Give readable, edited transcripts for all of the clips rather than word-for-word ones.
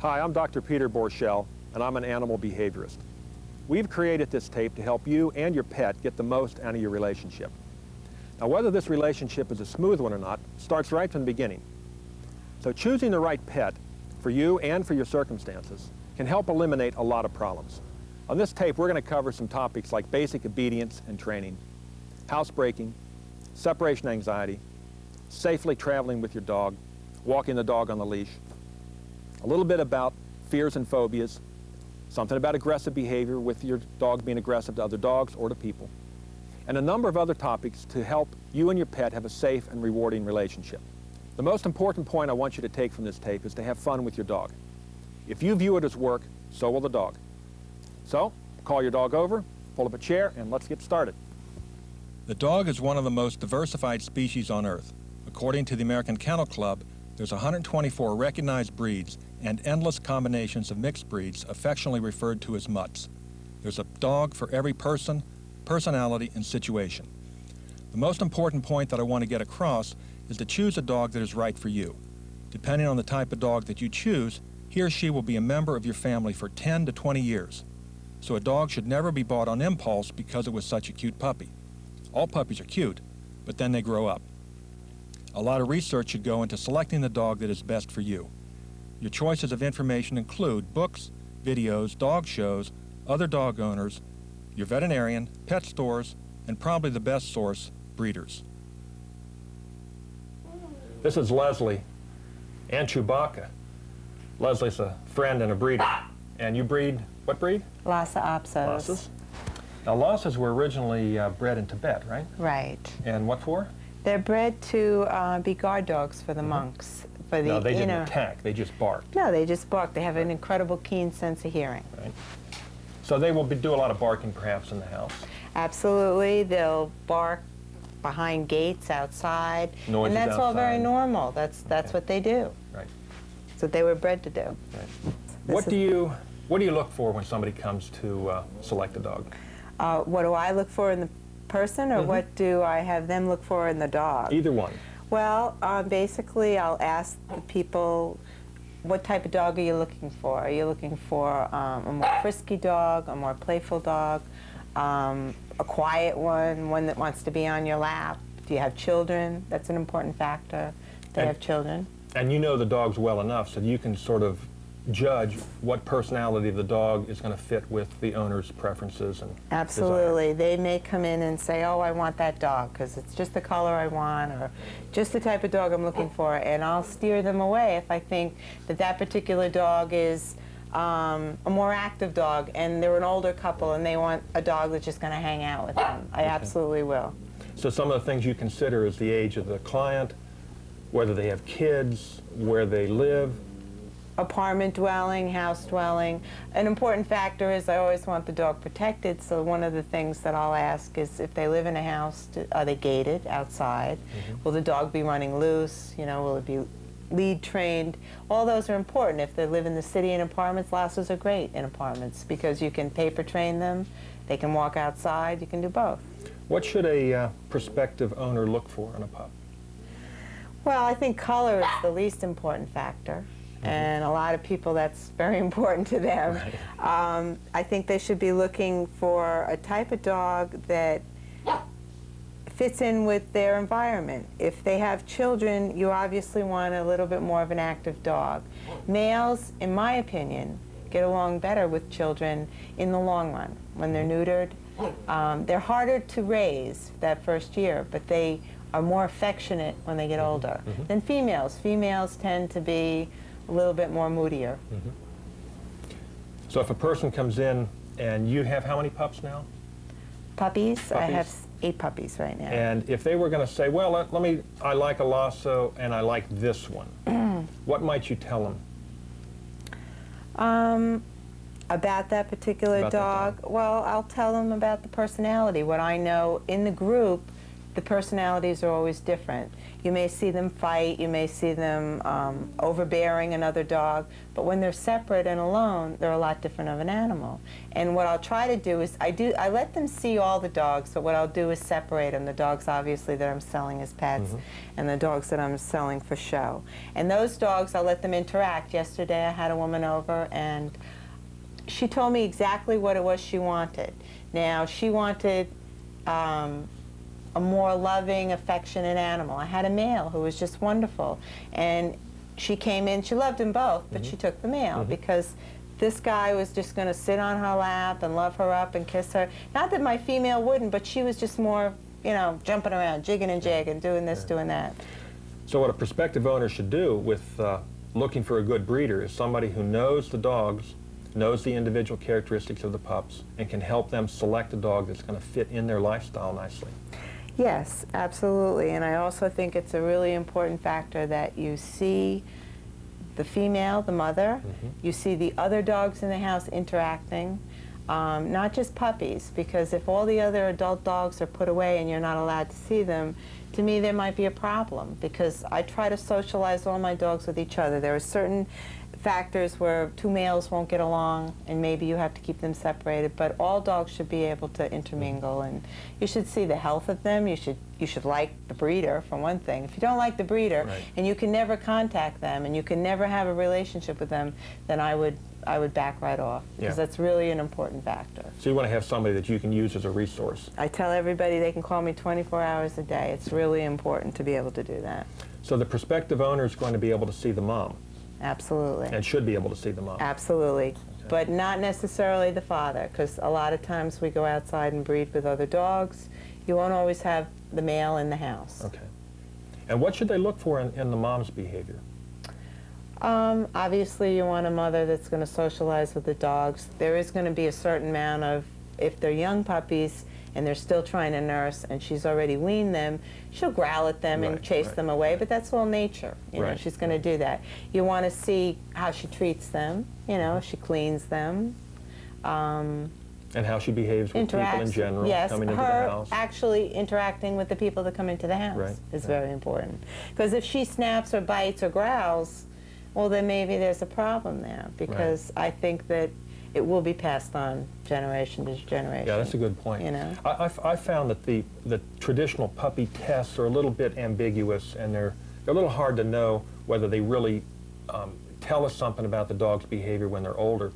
Hi, I'm Dr. Peter Borchell, and I'm an animal behaviorist. We've created this tape to help you and your pet get the most out of your relationship. Now, whether this relationship is a smooth one or not starts right from the beginning. So choosing the right pet for you and for your circumstances can help eliminate a lot of problems. On this tape, we're going to cover some topics like basic obedience and training, housebreaking, separation anxiety, safely traveling with your dog, walking the dog on the leash, a little bit about fears and phobias, something about aggressive behavior with your dog being aggressive to other dogs or to people, and a number of other topics to help you and your pet have a safe and rewarding relationship. The most important point I want you to take from this tape is to have fun with your dog. If you view it as work, so will the dog. So, call your dog over, pull up a chair, and let's get started. The dog is one of the most diversified species on Earth. According to the American Kennel Club, there's 124 recognized breeds and endless combinations of mixed breeds affectionately referred to as mutts. There's a dog for every person, personality, and situation. The most important point that I want to get across is to choose a dog that is right for you. Depending on the type of dog that you choose, he or she will be a member of your family for 10 to 20 years. So a dog should never be bought on impulse because it was such a cute puppy. All puppies are cute, but then they grow up. A lot of research should go into selecting the dog that is best for you. Your choices of information include books, videos, dog shows, other dog owners, your veterinarian, pet stores, and probably the best source, breeders. This is Leslie and Chewbacca. Leslie's a friend and a breeder. And you breed, what breed? Lhasa Apsos. Lhasas. Now Lhasas were originally bred in Tibet, right? Right. And what for? They're bred to be guard dogs for the monks. For the No, they didn't attack, they just barked. No, they just bark. They have an incredible keen sense of hearing. Right. So they will do a lot of barking perhaps in the house. Absolutely. They'll bark behind gates outside. Noises and that's outside. all very normal. That's what they do. Right. That's what they were bred to do. Right. What do you look for when somebody comes to select a dog? What do I look for in the person, or what do I have them look for in the dog? Either one. Well, basically, I'll ask the people, what type of dog are you looking for? Are you looking for a more frisky dog, a more playful dog, a quiet one that wants to be on your lap? Do you have children? That's an important factor. They have children. And you know the dogs well enough so you can sort of judge what personality of the dog is going to fit with the owner's preferences and Absolutely. Desires. They may come in and say, oh, I want that dog because it's just the color I want or just the type of dog I'm looking for, and I'll steer them away if I think that that particular dog is a more active dog and they're an older couple and they want a dog that's just going to hang out with them. I absolutely will. So some of the things you consider is the age of the client, whether they have kids, where they live, apartment dwelling, house dwelling. An important factor is I always want the dog protected, so one of the things that I'll ask is if they live in a house, are they gated outside? Will the dog be running loose? You know, will it be lead trained? All those are important. If they live in the city in apartments, Lhasas are great in apartments because you can paper train them, they can walk outside, you can do both. What should a prospective owner look for in a pup? Well, I think color is the least important factor. And a lot of people, that's very important to them. Right. I think they should be looking for a type of dog that fits in with their environment. If they have children, you obviously want a little bit more of an active dog. Males, in my opinion, get along better with children in the long run when they're neutered. They're harder to raise that first year, but they are more affectionate when they get older than females. Females tend to be a little bit more moodier. So if a person comes in and you have how many pups now? Puppies? I have 8 puppies right now. And if they were going to say, well, I like a Lhasa and I like this one, what might you tell them? About that particular dog? Well, I'll tell them about the personality. What I know in the group, the personalities are always different. You may see them fight, you may see them overbearing another dog, but when they're separate and alone, they're a lot different of an animal. And what I'll try to do is, I let them see all the dogs, but what I'll do is separate them. The dogs, obviously, that I'm selling as pets, and the dogs that I'm selling for show. And those dogs, I'll let them interact. Yesterday, I had a woman over, and she told me exactly what it was she wanted. Now, she wanted a more loving, affectionate animal. I had a male who was just wonderful, and she came in, she loved them both, but she took the male because this guy was just going to sit on her lap and love her up and kiss her. Not that my female wouldn't, but she was just more, you know, jumping around, jigging and jagging, doing this, doing that. So what a prospective owner should do with looking for a good breeder is somebody who knows the dogs, knows the individual characteristics of the pups, and can help them select a dog that's going to fit in their lifestyle nicely. Yes, absolutely. And I also think it's a really important factor that you see the female, the mother, you see the other dogs in the house interacting, not just puppies, because if all the other adult dogs are put away and you're not allowed to see them, to me there might be a problem, because I try to socialize all my dogs with each other. There are certain factors where two males won't get along and maybe you have to keep them separated, but all dogs should be able to intermingle, and you should see the health of them. You should like the breeder, for one thing. If you don't like the breeder and you can never contact them and you can never have a relationship with them, then I would back right off, because that's really an important factor. So you want to have somebody that you can use as a resource. I tell everybody they can call me 24 hours a day. It's really important to be able to do that. So the prospective owner is going to be able to see the mom. Absolutely. And should be able to see the mom. Absolutely. But not necessarily the father, because a lot of times we go outside and breed with other dogs. You won't always have the male in the house. Okay. And what should they look for in the mom's behavior? Obviously, you want a mother that's going to socialize with the dogs. There is going to be a certain amount of, if they're young puppies and they're still trying to nurse and she's already weaned them, she'll growl at them and chase them away, but that's all nature. You know, she's going to do that. You want to see how she treats them, you know, if she cleans them. And how she behaves with people in general, coming into the house. Her actually interacting with the people that come into the house is very important. Because if she snaps or bites or growls, well, then maybe there's a problem there, because I think that it will be passed on generation to generation. Yeah, that's a good point. You know? I found that the traditional puppy tests are a little bit ambiguous, and they're a little hard to know whether they really tell us something about the dog's behavior when they're older.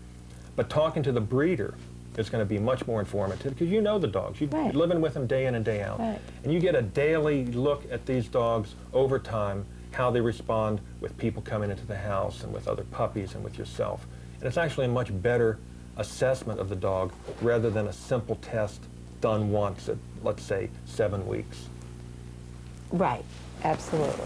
But talking to the breeder is going to be much more informative, because you know the dogs. You're living with them day in and day out. And you get a daily look at these dogs over time, how they respond with people coming into the house and with other puppies and with yourself. And it's actually a much better assessment of the dog rather than a simple test done once at, let's say, 7 weeks. Right, absolutely.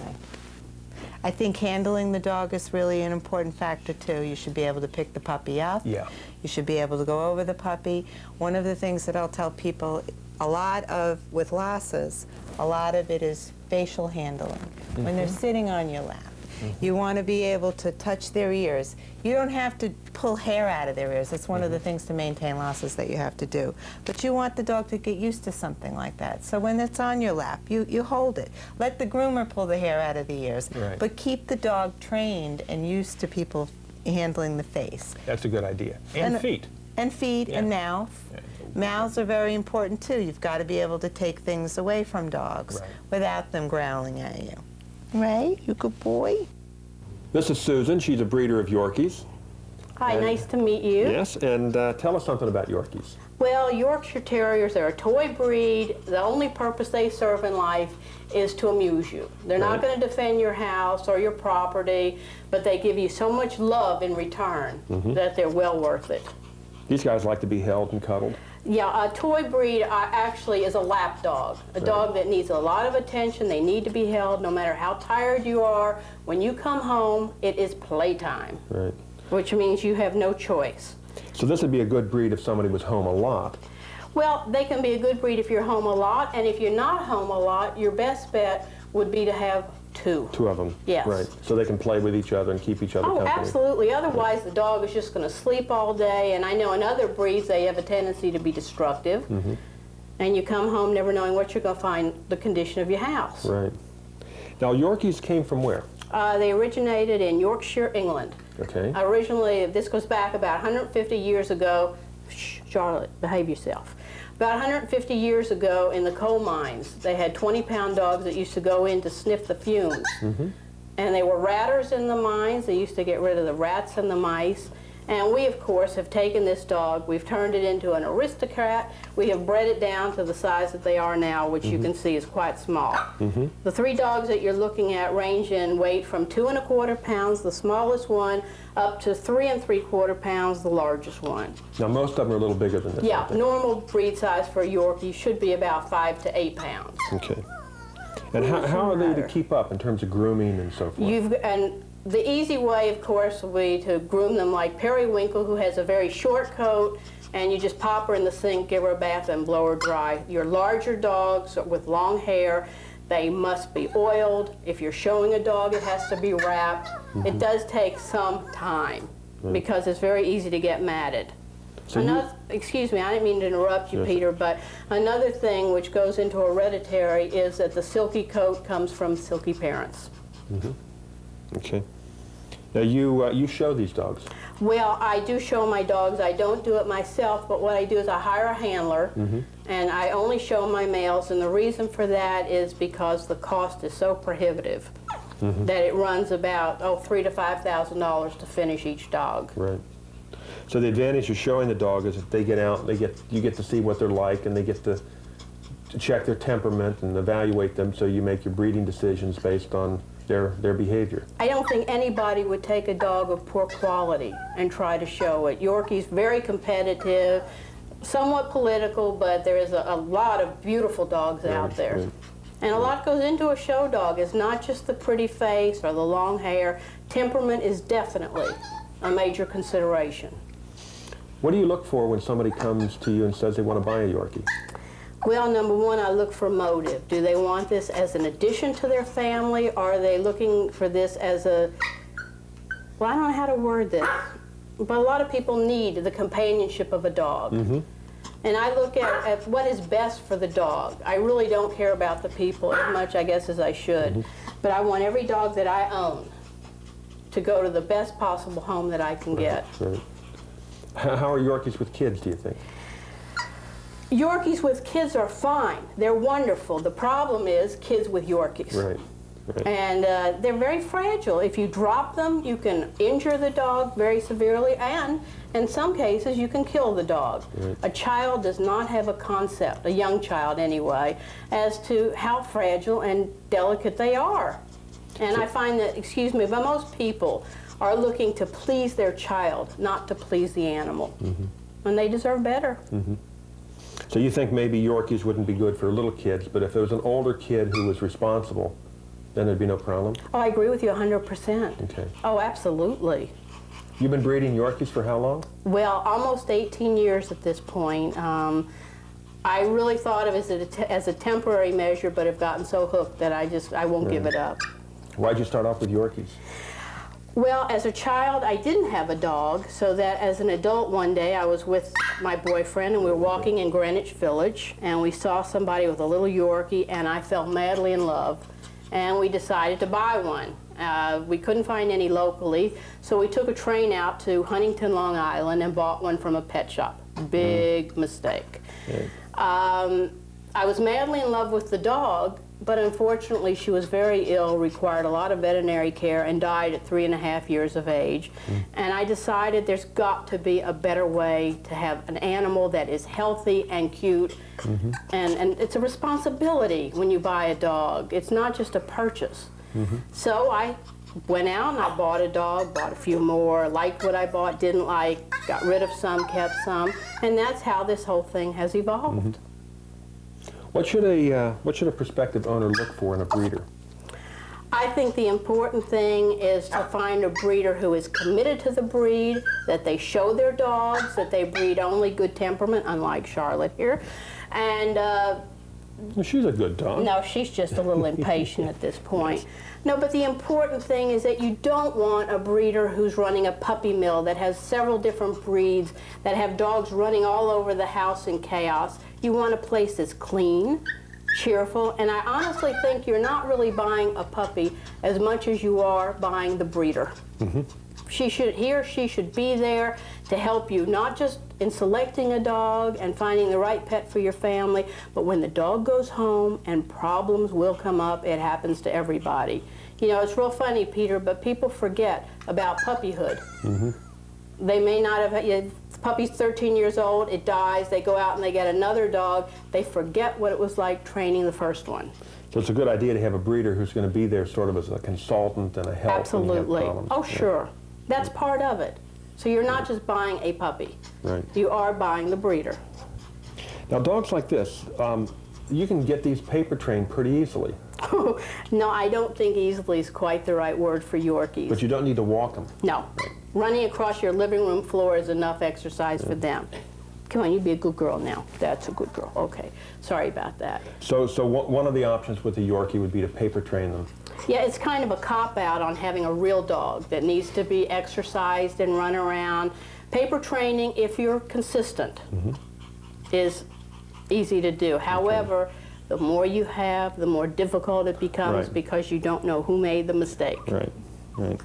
I think handling the dog is really an important factor too. You should be able to pick the puppy up. Yeah. You should be able to go over the puppy. One of the things that I'll tell people, with Lhasas, a lot of it is facial handling. When they're sitting on your lap, you want to be able to touch their ears. You don't have to pull hair out of their ears. It's one of the things to maintain Lhasas that you have to do. But you want the dog to get used to something like that. So when it's on your lap, you hold it. Let the groomer pull the hair out of the ears. But keep the dog trained and used to people handling the face. That's a good idea. And feet. And feet and mouth. Mouths are very important too. You've got to be able to take things away from dogs without them growling at you. Ray, you good boy? This is Susan. She's a breeder of Yorkies. Hi, nice to meet you. Yes, and tell us something about Yorkies. Well, Yorkshire Terriers are a toy breed. The only purpose they serve in life is to amuse you. They're not going to defend your house or your property, but they give you so much love in return that they're well worth it. These guys like to be held and cuddled. Yeah, a toy breed actually is a lap dog, a dog that needs a lot of attention. They need to be held no matter how tired you are. When you come home, it is playtime, which means you have no choice. So this would be a good breed if somebody was home a lot. Well, they can be a good breed if you're home a lot, and if you're not home a lot, your best bet would be to have two. Two of them. Yes. Right. So they can play with each other and keep each other company. Oh, absolutely. Otherwise, the dog is just going to sleep all day. And I know in other breeds, they have a tendency to be destructive. and you come home never knowing what you're going to find the condition of your house. Right. Now, Yorkies came from where? They originated in Yorkshire, England. Okay. Originally, this goes back about 150 years ago. Shh, Charlotte, behave yourself. About 150 years ago in the coal mines, they had 20-pound dogs that used to go in to sniff the fumes. And they were ratters in the mines. They used to get rid of the rats and the mice. And we, of course, have taken this dog, we've turned it into an aristocrat, we have bred it down to the size that they are now, which you can see is quite small. The 3 dogs that you're looking at range in weight from 2 1/4 pounds, the smallest one, up to 3 3/4 pounds, the largest one. Now, most of them are a little bigger than this. Yeah, aren't they? normal breed size for a Yorkie should be about 5 to 8 pounds. Okay. And how are they to keep up in terms of grooming and so forth? And the easy way, of course, will be to groom them like Periwinkle, who has a very short coat, and you just pop her in the sink, give her a bath, and blow her dry. Your larger dogs with long hair, they must be oiled. If you're showing a dog, it has to be wrapped. It does take some time because it's very easy to get matted. So Excuse me, I didn't mean to interrupt you, Peter, but another thing which goes into hereditary is that the silky coat comes from silky parents. Okay. Now, you show these dogs. Well, I do show my dogs. I don't do it myself, but what I do is I hire a handler, and I only show my males, and the reason for that is because the cost is so prohibitive that it runs about, $3,000 to $5,000 to finish each dog. Right. So the advantage of showing the dog is if they get out, you get to see what they're like, and they get to check their temperament and evaluate them, so you make your breeding decisions based on their behavior. I don't think anybody would take a dog of poor quality and try to show it. Yorkie's very competitive, somewhat political, but there is a lot of beautiful dogs out there. Right. And a lot goes into a show dog. It's not just the pretty face or the long hair. Temperament is definitely a major consideration. What do you look for when somebody comes to you and says they want to buy a Yorkie? Well, number one, I look for motive. Do they want this as an addition to their family, or are they looking for this as a, well, I don't know how to word this, but a lot of people need the companionship of a dog. And I look at what is best for the dog. I really don't care about the people as much, I guess, as I should. But I want every dog that I own to go to the best possible home that I can get. Right. How are Yorkies with kids, do you think? Yorkies with kids are fine. They're wonderful. The problem is kids with Yorkies. Right. Right. And they're very fragile. If you drop them, you can injure the dog very severely, and in some cases, you can kill the dog. Right. A child does not have a concept, a young child anyway, as to how fragile and delicate they are. And I find that, excuse me, but most people are looking to please their child, not to please the animal. And they deserve better. So you think maybe Yorkies wouldn't be good for little kids, but if there was an older kid who was responsible, then there'd be no problem? Oh, I agree with you 100%. Okay. Oh, absolutely. You've been breeding Yorkies for how long? Well, almost 18 years at this point. I really thought of it as a temporary measure, but have gotten so hooked that I won't give it up. Why'd you start off with Yorkies? Well, as a child, I didn't have a dog, so that as an adult one day, I was with my boyfriend, and we were walking in Greenwich Village, and we saw somebody with a little Yorkie, and I fell madly in love, and we decided to buy one. We couldn't find any locally, so we took a train out to Huntington, Long Island, and bought one from a pet shop. Big mistake. I was madly in love with the dog, but unfortunately she was very ill, required a lot of veterinary care, and died at 3.5 years of age. And I decided there's got to be a better way to have an animal that is healthy and cute. And it's a responsibility when you buy a dog. It's not just a purchase. So I went out and I bought a dog, bought a few more, liked what I bought, didn't like, got rid of some, kept some, and that's how this whole thing has evolved. What should a prospective owner look for in a breeder? I think the important thing is to find a breeder who is committed to the breed, that they show their dogs, that they breed only good temperament, unlike Charlotte here, and Well, she's a good dog. No, she's just a little impatient at this point. No, but the important thing is that you don't want a breeder who's running a puppy mill that has several different breeds, that have dogs running all over the house in chaos. You want a place that's clean, cheerful, and I honestly think you're not really buying a puppy as much as you are buying the breeder. He or she should be there to help you, not just in selecting a dog and finding the right pet for your family, but when the dog goes home and problems will come up, it happens to everybody. You know, it's real funny, Peter, but people forget about puppyhood. They may not have, the puppy's 13 years old, it dies, they go out and they get another dog, they forget what it was like training the first one. So it's a good idea to have a breeder who's going to be there sort of as a consultant and a help. Absolutely. Oh, Yeah. sure. That's part of it. So you're not just buying a puppy. Right. You are buying the breeder. Now, dogs like this, you can get these paper trained pretty easily. No, I don't think easily is quite the right word for Yorkies. But you don't need to walk them. No. Running across your living room floor is enough exercise for them. Come on, you be a good girl now. That's a good girl. Okay. Sorry about that. So one of the options with the Yorkie would be to paper train them. Yeah, it's kind of a cop-out on having a real dog that needs to be exercised and run around. Paper training, if you're consistent, is easy to do. However, the more you have, the more difficult it becomes because you don't know who made the mistake. Right, right.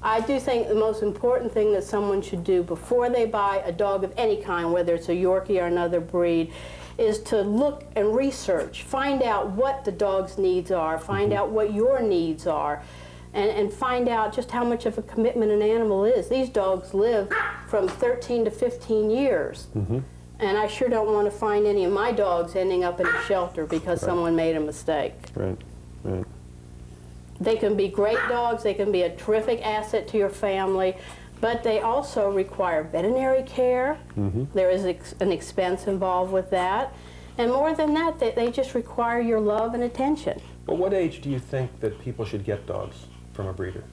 I do think the most important thing that someone should do before they buy a dog of any kind, whether it's a Yorkie or another breed, is to look and research, find out what the dog's needs are, find out what your needs are, and find out just how much of a commitment an animal is. These dogs live from 13 to 15 years. And I sure don't want to find any of my dogs ending up in a shelter because someone made a mistake. Right, right. They can be great dogs, they can be a terrific asset to your family, but they also require veterinary care. There is an expense involved with that. And more than that, they just require your love and attention. But what age do you think that people should get dogs from a breeder?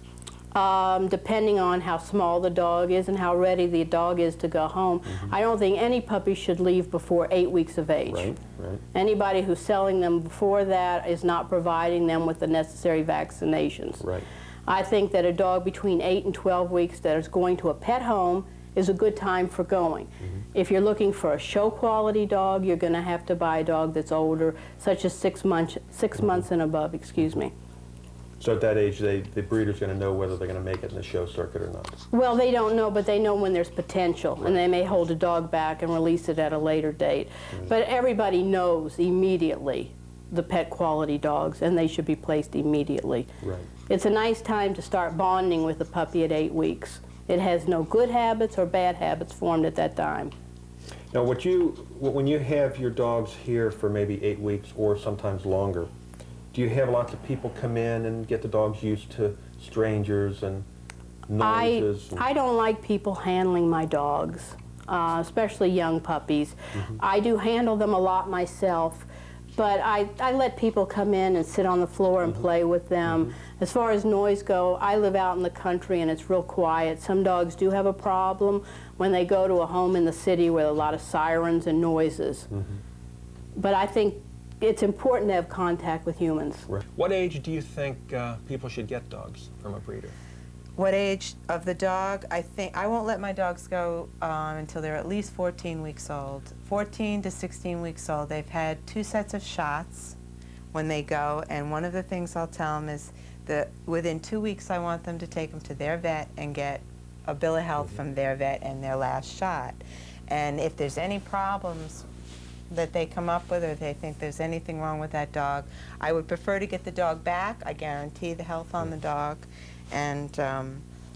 Depending on how small the dog is and how ready the dog is to go home. I don't think any puppy should leave before 8 weeks of age. Right, right. Anybody who's selling them before that is not providing them with the necessary vaccinations. Right. I think that a dog between 8 and 12 weeks that is going to a pet home is a good time for going. If you're looking for a show quality dog, you're going to have to buy a dog that's older, such as 6 months and above, excuse me. So at that age, the breeder's going to know whether they're going to make it in the show circuit or not. Well, they don't know, but they know when there's potential, and they may hold a dog back and release it at a later date. But everybody knows immediately the pet quality dogs, and they should be placed immediately. Right. It's a nice time to start bonding with a puppy at 8 weeks. It has no good habits or bad habits formed at that time. Now, when you have your dogs here for maybe 8 weeks or sometimes longer, do you have lots of people come in and get the dogs used to strangers and noises? I don't like people handling my dogs, especially young puppies. I do handle them a lot myself, but I let people come in and sit on the floor and play with them. As far as noise go, I live out in the country and it's real quiet. Some dogs do have a problem when they go to a home in the city with a lot of sirens and noises. But I think it's important to have contact with humans. Right. What age do you think people should get dogs from a breeder? What age of the dog? I think I won't let my dogs go until they're at least 14 weeks old. 14 to 16 weeks old. They've had 2 sets of shots when they go, and one of the things I'll tell them is that within 2 weeks I want them to take them to their vet and get a bill of health from their vet and their last shot. And if there's any problems that they come up with or they think there's anything wrong with that dog, I would prefer to get the dog back. I guarantee the health on the dog. And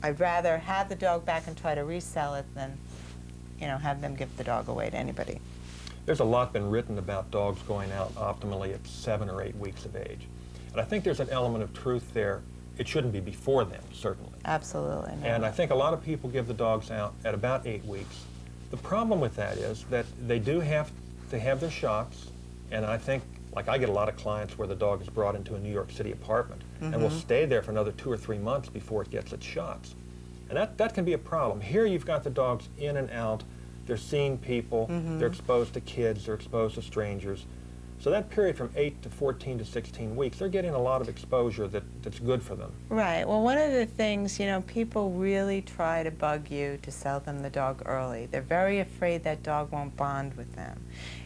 I'd rather have the dog back and try to resell it than, you know, have them give the dog away to anybody. There's a lot been written about dogs going out optimally at 7 or 8 weeks of age. And I think there's an element of truth there. It shouldn't be before then, certainly. Absolutely. No. And I think a lot of people give the dogs out at about 8 weeks. The problem with that is that they do have to have their shots, and I think, like I get a lot of clients where the dog is brought into a New York City apartment and will stay there for another 2 or 3 months before it gets its shots. And that can be a problem. Here you've got the dogs in and out, they're seeing people, they're exposed to kids, they're exposed to strangers. So that period from 8 to 14 to 16 weeks, they're getting a lot of exposure that's good for them. Right. Well, one of the things, you know, people really try to bug you to sell them the dog early. They're very afraid that dog won't bond with them.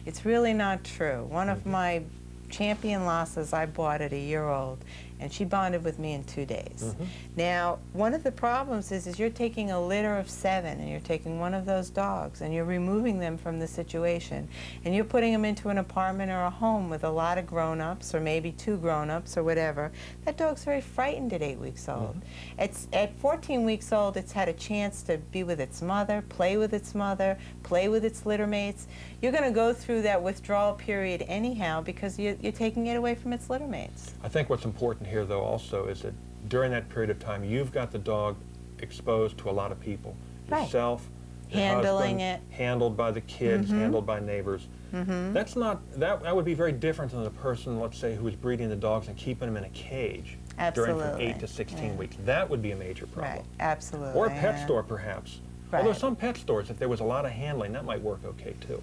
It's really not true. One of my champion losses I bought at a year-old, and she bonded with me in 2 days. Now, one of the problems is you're taking a litter of 7 and you're taking one of those dogs and you're removing them from the situation and you're putting them into an apartment or a home with a lot of grown-ups or maybe 2 grown-ups or whatever. That dog's very frightened at 8 weeks old. At 14 weeks old, it's had a chance to be with its mother, play with its litter mates. You're going to go through that withdrawal period anyhow because you're taking it away from its litter mates. I think what's important here, though, also is that during that period of time, you've got the dog exposed to a lot of people. Right. Yourself, your Handling husband, it. handled by the kids, handled by neighbors. That's not, that would be very different than the person, let's say, who is breeding the dogs and keeping them in a cage during from Absolutely. 8 to 16 weeks. That would be a major problem. Right, absolutely. Or a pet yeah. store, perhaps. Right. Although some pet stores, if there was a lot of handling, that might work okay, too.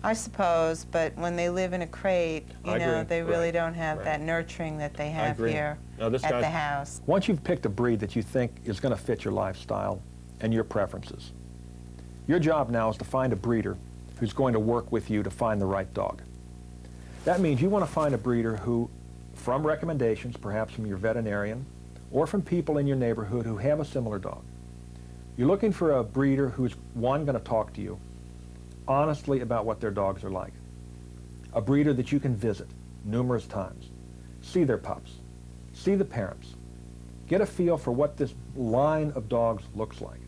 I suppose, but when they live in a crate, you I know, agree. they really Right. don't have Right. that nurturing that they I have agree. here No, this at guy's- the house. Once you've picked a breed that you think is going to fit your lifestyle and your preferences, your job now is to find a breeder who's going to work with you to find the right dog. That means you want to find a breeder who, from recommendations, perhaps from your veterinarian, or from people in your neighborhood who have a similar dog. You're looking for a breeder who's, one, going to talk to you honestly about what their dogs are like. A breeder that you can visit numerous times, see their pups, see the parents, get a feel for what this line of dogs looks like.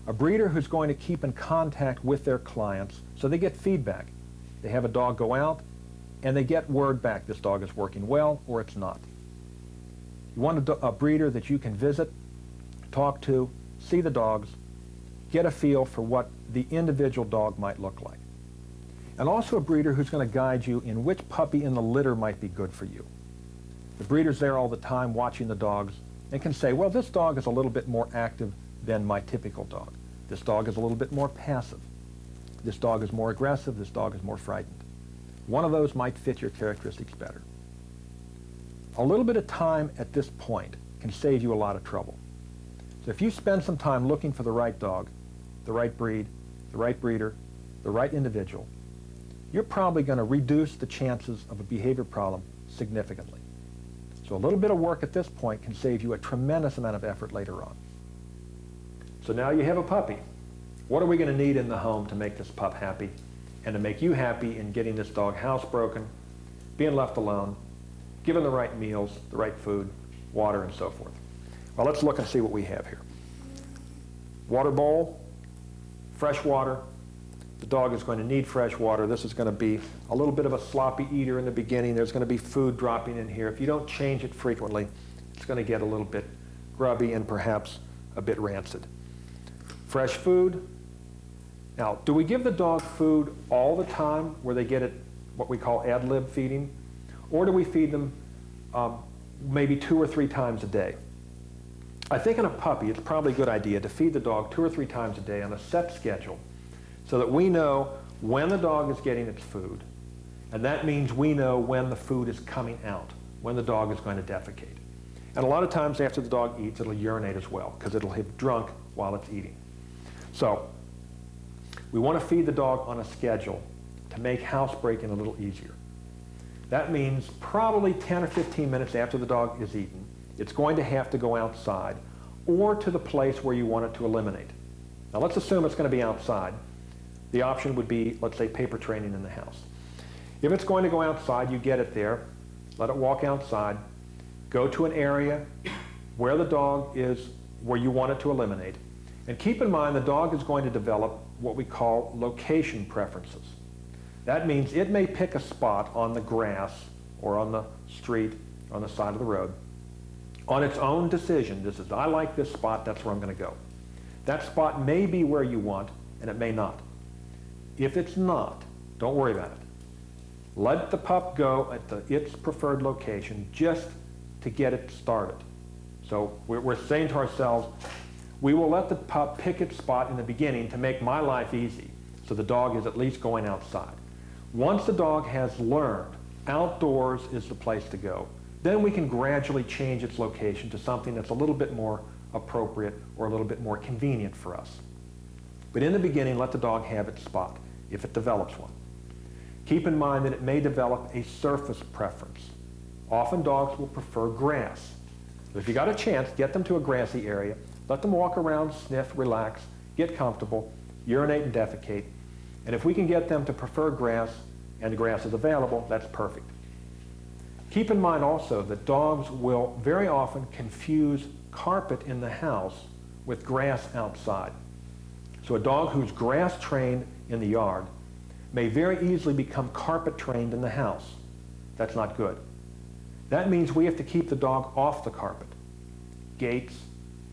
A breeder who's going to keep in contact with their clients so they get feedback. They have a dog go out and they get word back, this dog is working well or it's not. You want a breeder that you can visit, talk to, see the dogs, get a feel for what the individual dog might look like. And also a breeder who's going to guide you in which puppy in the litter might be good for you. The breeder's there all the time watching the dogs and can say, well, this dog is a little bit more active than my typical dog. This dog is a little bit more passive. This dog is more aggressive. This dog is more frightened. One of those might fit your characteristics better. A little bit of time at this point can save you a lot of trouble. So if you spend some time looking for the right dog, the right breed, the right breeder, the right individual, you're probably going to reduce the chances of a behavior problem significantly. So a little bit of work at this point can save you a tremendous amount of effort later on. So now you have a puppy. What are we going to need in the home to make this pup happy and to make you happy in getting this dog housebroken, being left alone, given the right meals, the right food, water, and so forth? Well, let's look and see what we have here. Water bowl, fresh water. The dog is going to need fresh water. This is going to be a little bit of a sloppy eater in the beginning. There's going to be food dropping in here. If you don't change it frequently, it's going to get a little bit grubby and perhaps a bit rancid. Fresh food. Now, do we give the dog food all the time where they get it, what we call ad lib feeding? Or do we feed them maybe 2 or 3 times a day? I think in a puppy, it's probably a good idea to feed the dog 2 or 3 times a day on a set schedule so that we know when the dog is getting its food. And that means we know when the food is coming out, when the dog is going to defecate. And a lot of times after the dog eats, it'll urinate as well because it'll have drunk while it's eating. So we want to feed the dog on a schedule to make housebreaking a little easier. That means probably 10 or 15 minutes after the dog is eaten, it's going to have to go outside or to the place where you want it to eliminate. Now let's assume it's going to be outside. The option would be, let's say, paper training in the house. If it's going to go outside, you get it there, let it walk outside, go to an area where the dog is, where you want it to eliminate, and keep in mind the dog is going to develop what we call location preferences. That means it may pick a spot on the grass or on the street, or on the side of the road, on its own decision. This is, I like this spot, that's where I'm going to go. That spot may be where you want, and it may not. If it's not, don't worry about it. Let the pup go at its preferred location just to get it started. So we're saying to ourselves, we will let the pup pick its spot in the beginning to make my life easy, so the dog is at least going outside. Once the dog has learned outdoors is the place to go, then we can gradually change its location to something that's a little bit more appropriate or a little bit more convenient for us. But in the beginning, let the dog have its spot, if it develops one. Keep in mind that it may develop a surface preference. Often dogs will prefer grass. So if you got a chance, get them to a grassy area, let them walk around, sniff, relax, get comfortable, urinate and defecate. And if we can get them to prefer grass and the grass is available, that's perfect. Keep in mind also that dogs will very often confuse carpet in the house with grass outside. So a dog who's grass trained in the yard may very easily become carpet trained in the house. That's not good. That means we have to keep the dog off the carpet. Gates,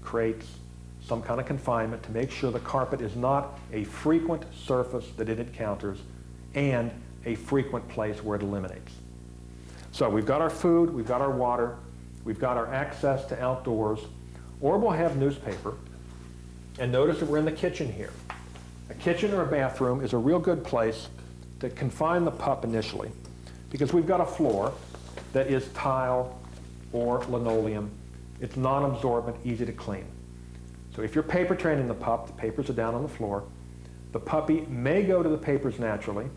crates, some kind of confinement to make sure the carpet is not a frequent surface that it encounters and a frequent place where it eliminates. So we've got our food, we've got our water, we've got our access to outdoors, or we'll have newspaper. And notice that we're in the kitchen here. A kitchen or a bathroom is a real good place to confine the pup initially because we've got a floor that is tile or linoleum. It's non-absorbent, easy to clean. So if you're paper training the pup, the papers are down on the floor. The puppy may go to the papers naturally,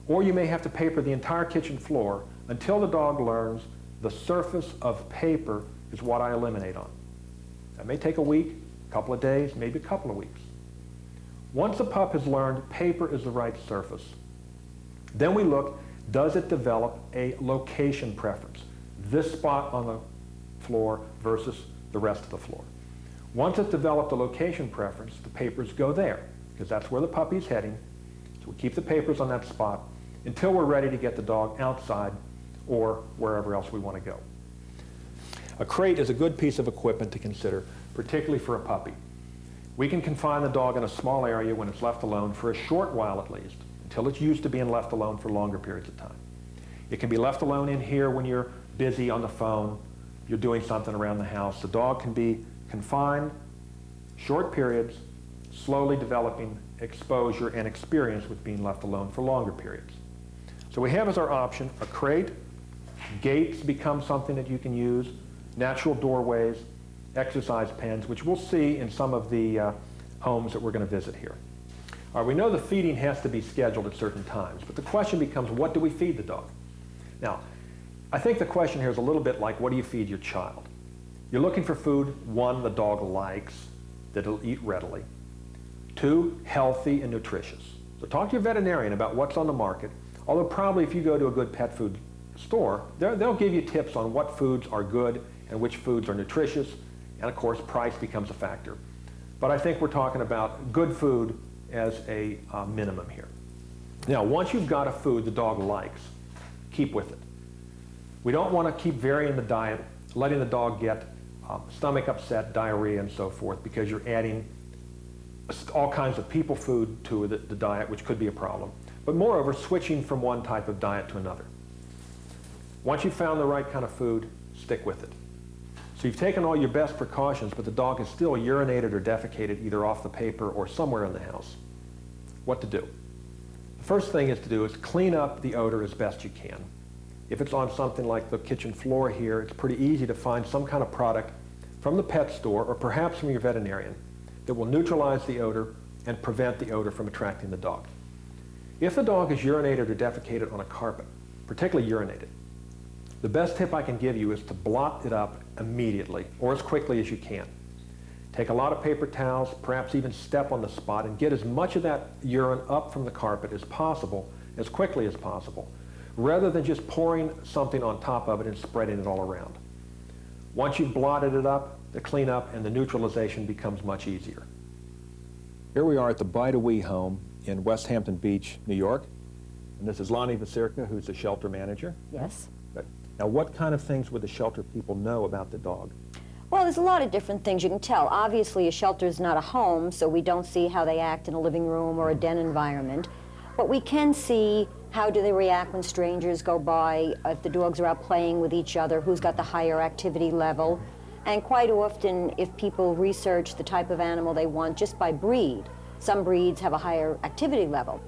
or you may have to paper the entire kitchen floor until the dog learns the surface of paper is what I eliminate on. That may take a week, a couple of days, maybe a couple of weeks. Once the pup has learned paper is the right surface, then we look, does it develop a location preference? This spot on the floor versus the rest of the floor. Once it's developed a location preference, the papers go there, because that's where the puppy's heading. So we keep the papers on that spot until we're ready to get the dog outside or wherever else we want to go. A crate is a good piece of equipment to consider, particularly for a puppy. We can confine the dog in a small area when it's left alone for a short while at least, until it's used to being left alone for longer periods of time. It can be left alone in here when you're busy on the phone, you're doing something around the house. The dog can be confined, short periods, slowly developing exposure and experience with being left alone for longer periods. So we have as our option a crate. Gates become something that you can use, natural doorways, exercise pens, which we'll see in some of the homes that we're going to visit here. All right, we know the feeding has to be scheduled at certain times, but the question becomes, what do we feed the dog? Now, I think the question here is a little bit like, what do you feed your child? You're looking for food, one, the dog likes, that it'll eat readily. Two, healthy and nutritious. So talk to your veterinarian about what's on the market, although probably if you go to a good pet food store, they'll give you tips on what foods are good and which foods are nutritious, and of course price becomes a factor. But I think we're talking about good food as a minimum here. Now, once you've got a food the dog likes, keep with it. We don't want to keep varying the diet, letting the dog get stomach upset, diarrhea, and so forth, because you're adding all kinds of people food to the diet, which could be a problem. But moreover, switching from one type of diet to another. Once you've found the right kind of food, stick with it. So you've taken all your best precautions, but the dog has still urinated or defecated either off the paper or somewhere in the house. What to do? The first thing is to do is clean up the odor as best you can. If it's on something like the kitchen floor here, it's pretty easy to find some kind of product from the pet store or perhaps from your veterinarian that will neutralize the odor and prevent the odor from attracting the dog. If the dog has urinated or defecated on a carpet, particularly urinated, the best tip I can give you is to blot it up immediately or as quickly as you can. Take a lot of paper towels, perhaps even step on the spot, and get as much of that urine up from the carpet as possible, as quickly as possible, rather than just pouring something on top of it and spreading it all around. Once you've blotted it up, the cleanup and the neutralization becomes much easier. Here we are at the Bide-A-Wee home in West Hampton Beach, New York. And this is Lonnie Vasirka, who's the shelter manager. Yes. Good. Now, what kind of things would the shelter people know about the dog? Well, there's a lot of different things you can tell. Obviously, a shelter is not a home, so we don't see how they act in a living room or a den environment. But we can see how do they react when strangers go by, if the dogs are out playing with each other, who's got the higher activity level. And quite often, if people research the type of animal they want just by breed, some breeds have a higher activity level.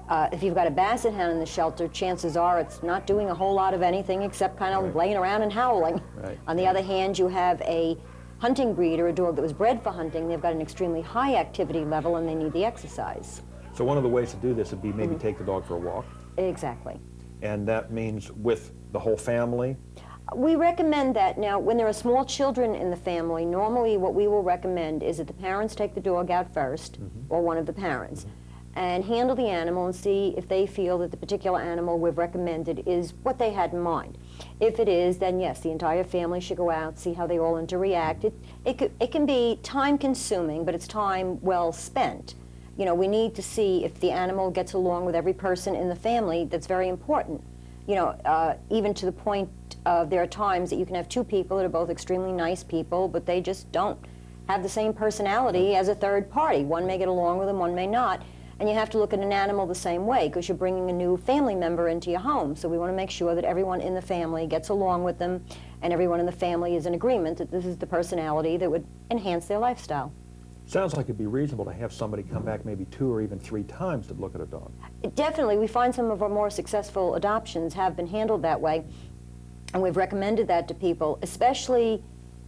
If you've got a basset hound in the shelter, chances are it's not doing a whole lot of anything except kind of laying around and howling. Right. On the other hand, you have a hunting breed or a dog that was bred for hunting. They've got an extremely high activity level and they need the exercise. So one of the ways to do this would be maybe take the dog for a walk, Exactly. and that means with the whole family. We recommend that. Now, when there are small children in the family, normally what we will recommend is that the parents take the dog out first, or one of the parents, and handle the animal and see if they feel that the particular animal we've recommended is what they had in mind. If it is, then yes, the entire family should go out, see how they all interact. It can be time-consuming, but it's time well spent. You know, we need to see if the animal gets along with every person in the family. That's very important. You know, even to the point of there are times that you can have two people that are both extremely nice people, but they just don't have the same personality as a third party. One may get along with them, one may not. And you have to look at an animal the same way because you're bringing a new family member into your home. So we want to make sure that everyone in the family gets along with them and everyone in the family is in agreement that this is the personality that would enhance their lifestyle. Sounds like it'd be reasonable to have somebody come back maybe 2 or even 3 times to look at a dog. Definitely. We find some of our more successful adoptions have been handled that way. And we've recommended that to people, especially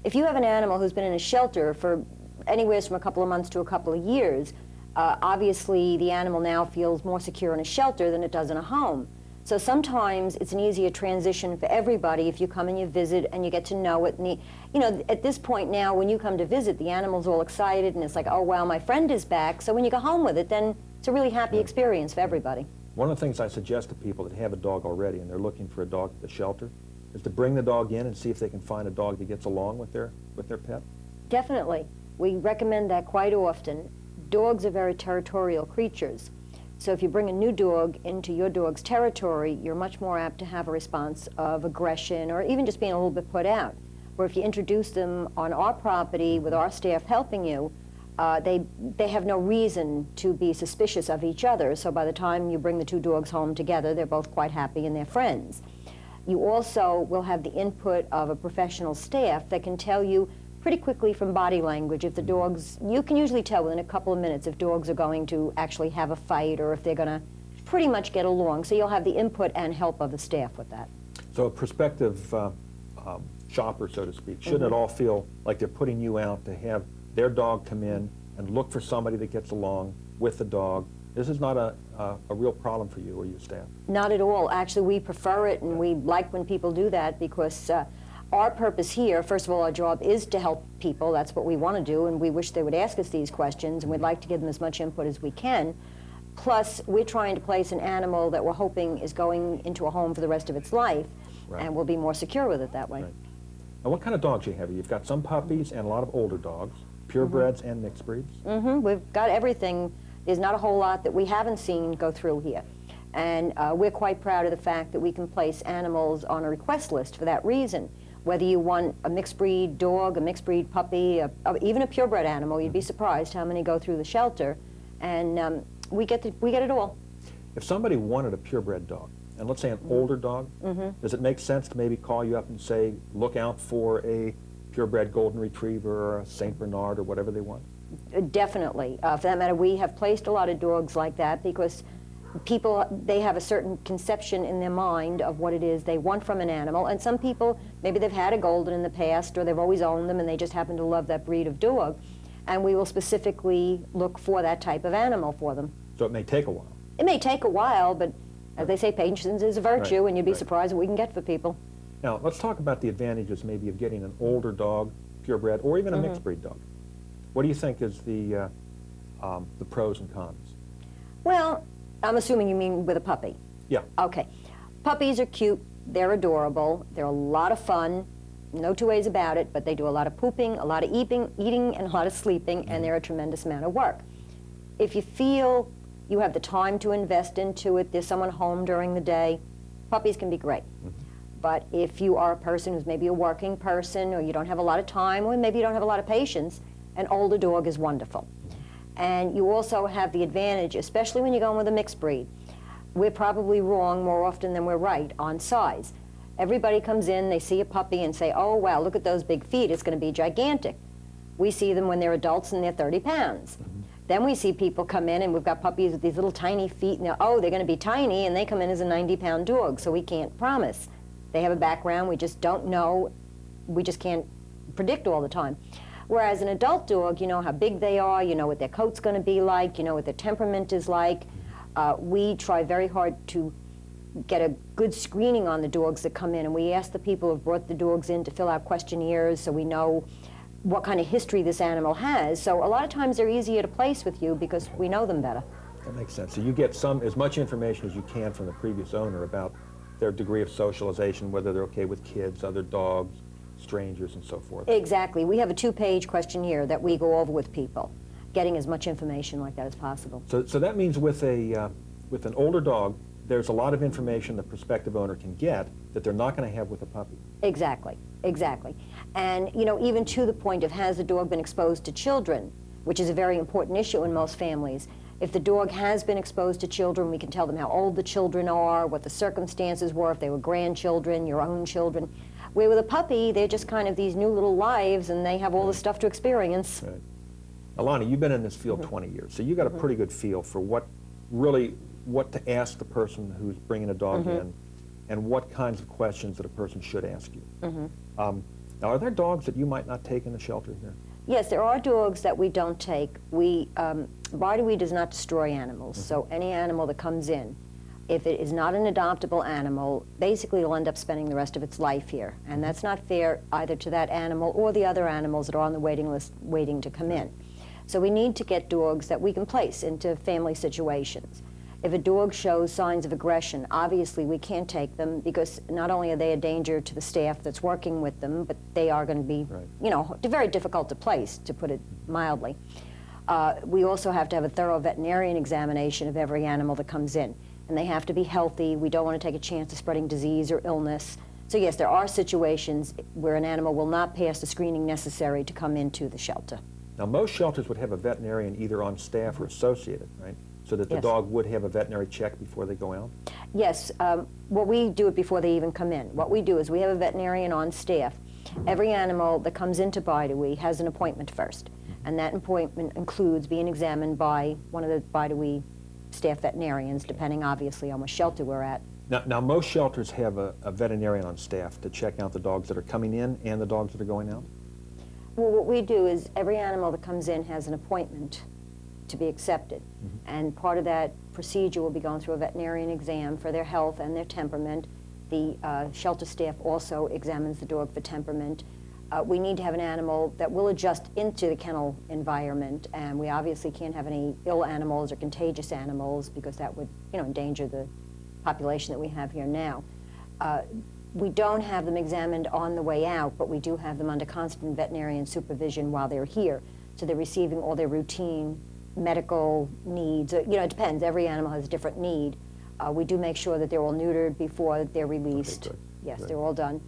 if you have an animal who's been in a shelter for anywhere from a couple of months to a couple of years. Obviously, the animal now feels more secure in a shelter than it does in a home. So sometimes it's an easier transition for everybody if you come and you visit and you get to know it. And you know, at this point now, when you come to visit, the animal's all excited and it's like, oh, wow, my friend is back. So when you go home with it, then it's a really happy experience for everybody. One of the things I suggest to people that have a dog already and they're looking for a dog at the shelter is to bring the dog in and see if they can find a dog that gets along with their pet. Definitely. We recommend that quite often. Dogs are very territorial creatures. So if you bring a new dog into your dog's territory, you're much more apt to have a response of aggression or even just being a little bit put out. Where if you introduce them on our property with our staff helping you, they have no reason to be suspicious of each other. So by the time you bring the two dogs home together, they're both quite happy and they're friends. You also will have the input of a professional staff that can tell you pretty quickly from body language if the dogs, you can usually tell within a couple of minutes if dogs are going to actually have a fight or if they're going to pretty much get along. So you'll have the input and help of the staff with that. So a prospective shopper, so to speak, shouldn't it all feel like they're putting you out to have their dog come in and look for somebody that gets along with the dog? This is not a real problem for you or your staff. Not at all. Actually, we prefer it and we like when people do that because our purpose here, first of all, our job is to help people. That's what we want to do, and we wish they would ask us these questions, and we'd like to give them as much input as we can. Plus, we're trying to place an animal that we're hoping is going into a home for the rest of its life, and we'll be more secure with it that way. Right. Now, what kind of dogs do you have? You've got some puppies and a lot of older dogs, purebreds and mixed breeds? We've got everything. There's not a whole lot that we haven't seen go through here. And we're quite proud of the fact that we can place animals on a request list for that reason. Whether you want a mixed breed dog, a mixed breed puppy, even a purebred animal, you'd be surprised how many go through the shelter. And we get it all. If somebody wanted a purebred dog, and let's say an older dog, does it make sense to maybe call you up and say, look out for a purebred golden retriever or a Saint Bernard or whatever they want? Definitely. For that matter, we have placed a lot of dogs like that because people, they have a certain conception in their mind of what it is they want from an animal, and some people, maybe they've had a golden in the past or they've always owned them and they just happen to love that breed of dog, and we will specifically look for that type of animal for them. So it may take a while. It may take a while, but as they say, patience is a virtue, and you'd be right. surprised what we can get for people. Now, let's talk about the advantages maybe of getting an older dog, purebred, or even a mixed breed dog. What do you think is the pros and cons? Well, I'm assuming you mean with a puppy. Yeah. Okay. Puppies are cute. They're adorable. They're a lot of fun. No two ways about it, but they do a lot of pooping, a lot of eating, and a lot of sleeping, and they're a tremendous amount of work. If you feel you have the time to invest into it, there's someone home during the day, puppies can be great. But if you are a person who's maybe a working person, or you don't have a lot of time, or maybe you don't have a lot of patience, an older dog is wonderful. And you also have the advantage, especially when you're going with a mixed breed. We're probably wrong more often than we're right on size. Everybody comes in, they see a puppy and say, oh, wow, look at those big feet, it's going to be gigantic. We see them when they're adults and they're 30 pounds. Then we see people come in, and we've got puppies with these little tiny feet, and they're going to be tiny, and they come in as a 90-pound dog, so we can't promise. They have a background, we just don't know, we just can't predict all the time. Whereas an adult dog, you know how big they are, you know what their coat's going to be like, you know what their temperament is like. We try very hard to get a good screening on the dogs that come in, and we ask the people who've brought the dogs in to fill out questionnaires so we know what kind of history this animal has. So a lot of times they're easier to place with you because we know them better. That makes sense. So you get as much information as you can from the previous owner about their degree of socialization, whether they're okay with kids, other dogs, strangers, and so forth. Exactly. We have a 2-page questionnaire that we go over with people, getting as much information like that as possible. So that means with an older dog, there's a lot of information the prospective owner can get that they're not going to have with a puppy. Exactly, exactly. And, you know, even to the point of, has the dog been exposed to children, which is a very important issue in most families. If the dog has been exposed to children, we can tell them how old the children are, what the circumstances were, if they were grandchildren, your own children. Where with a puppy, they're just kind of these new little lives, and they have all this stuff to experience. Right. Alana, you've been in this field 20 years, so you got a pretty good feel for what to ask the person who's bringing a dog in, and what kinds of questions that a person should ask you. Now, are there dogs that you might not take in the shelter here? Yes, there are dogs that we don't take. Bartowee does not destroy animals, so any animal that comes in, if it is not an adoptable animal, basically it'll end up spending the rest of its life here. And that's not fair either to that animal or the other animals that are on the waiting list waiting to come in. So we need to get dogs that we can place into family situations. If a dog shows signs of aggression, obviously we can't take them because not only are they a danger to the staff that's working with them, but they are going to be, you know, very difficult to place, to put it mildly. We also have to have a thorough veterinarian examination of every animal that comes in. And they have to be healthy. We don't want to take a chance of spreading disease or illness. So yes, there are situations where an animal will not pass the screening necessary to come into the shelter. Now, most shelters would have a veterinarian either on staff or associated, right? So that the dog would have a veterinary check before they go out? Yes, well, we do it before they even come in. What we do is we have a veterinarian on staff. Every animal that comes into Bartowee has an appointment first, and that appointment includes being examined by one of the Bartowee staff veterinarians, depending obviously on what shelter we're at. Now most shelters have a veterinarian on staff to check out the dogs that are coming in and the dogs that are going out? Well, what we do is every animal that comes in has an appointment to be accepted. And part of that procedure will be going through a veterinarian exam for their health and their temperament. The shelter staff also examines the dog for temperament. We need to have an animal that will adjust into the kennel environment, and we obviously can't have any ill animals or contagious animals because that would, you know, endanger the population that we have here now. We don't have them examined on the way out, but we do have them under constant veterinarian supervision while they're here. So they're receiving all their routine medical needs. You know, it depends. Every animal has a different need. We do make sure that they're all neutered before they're released. Okay, yes, good. they're all done.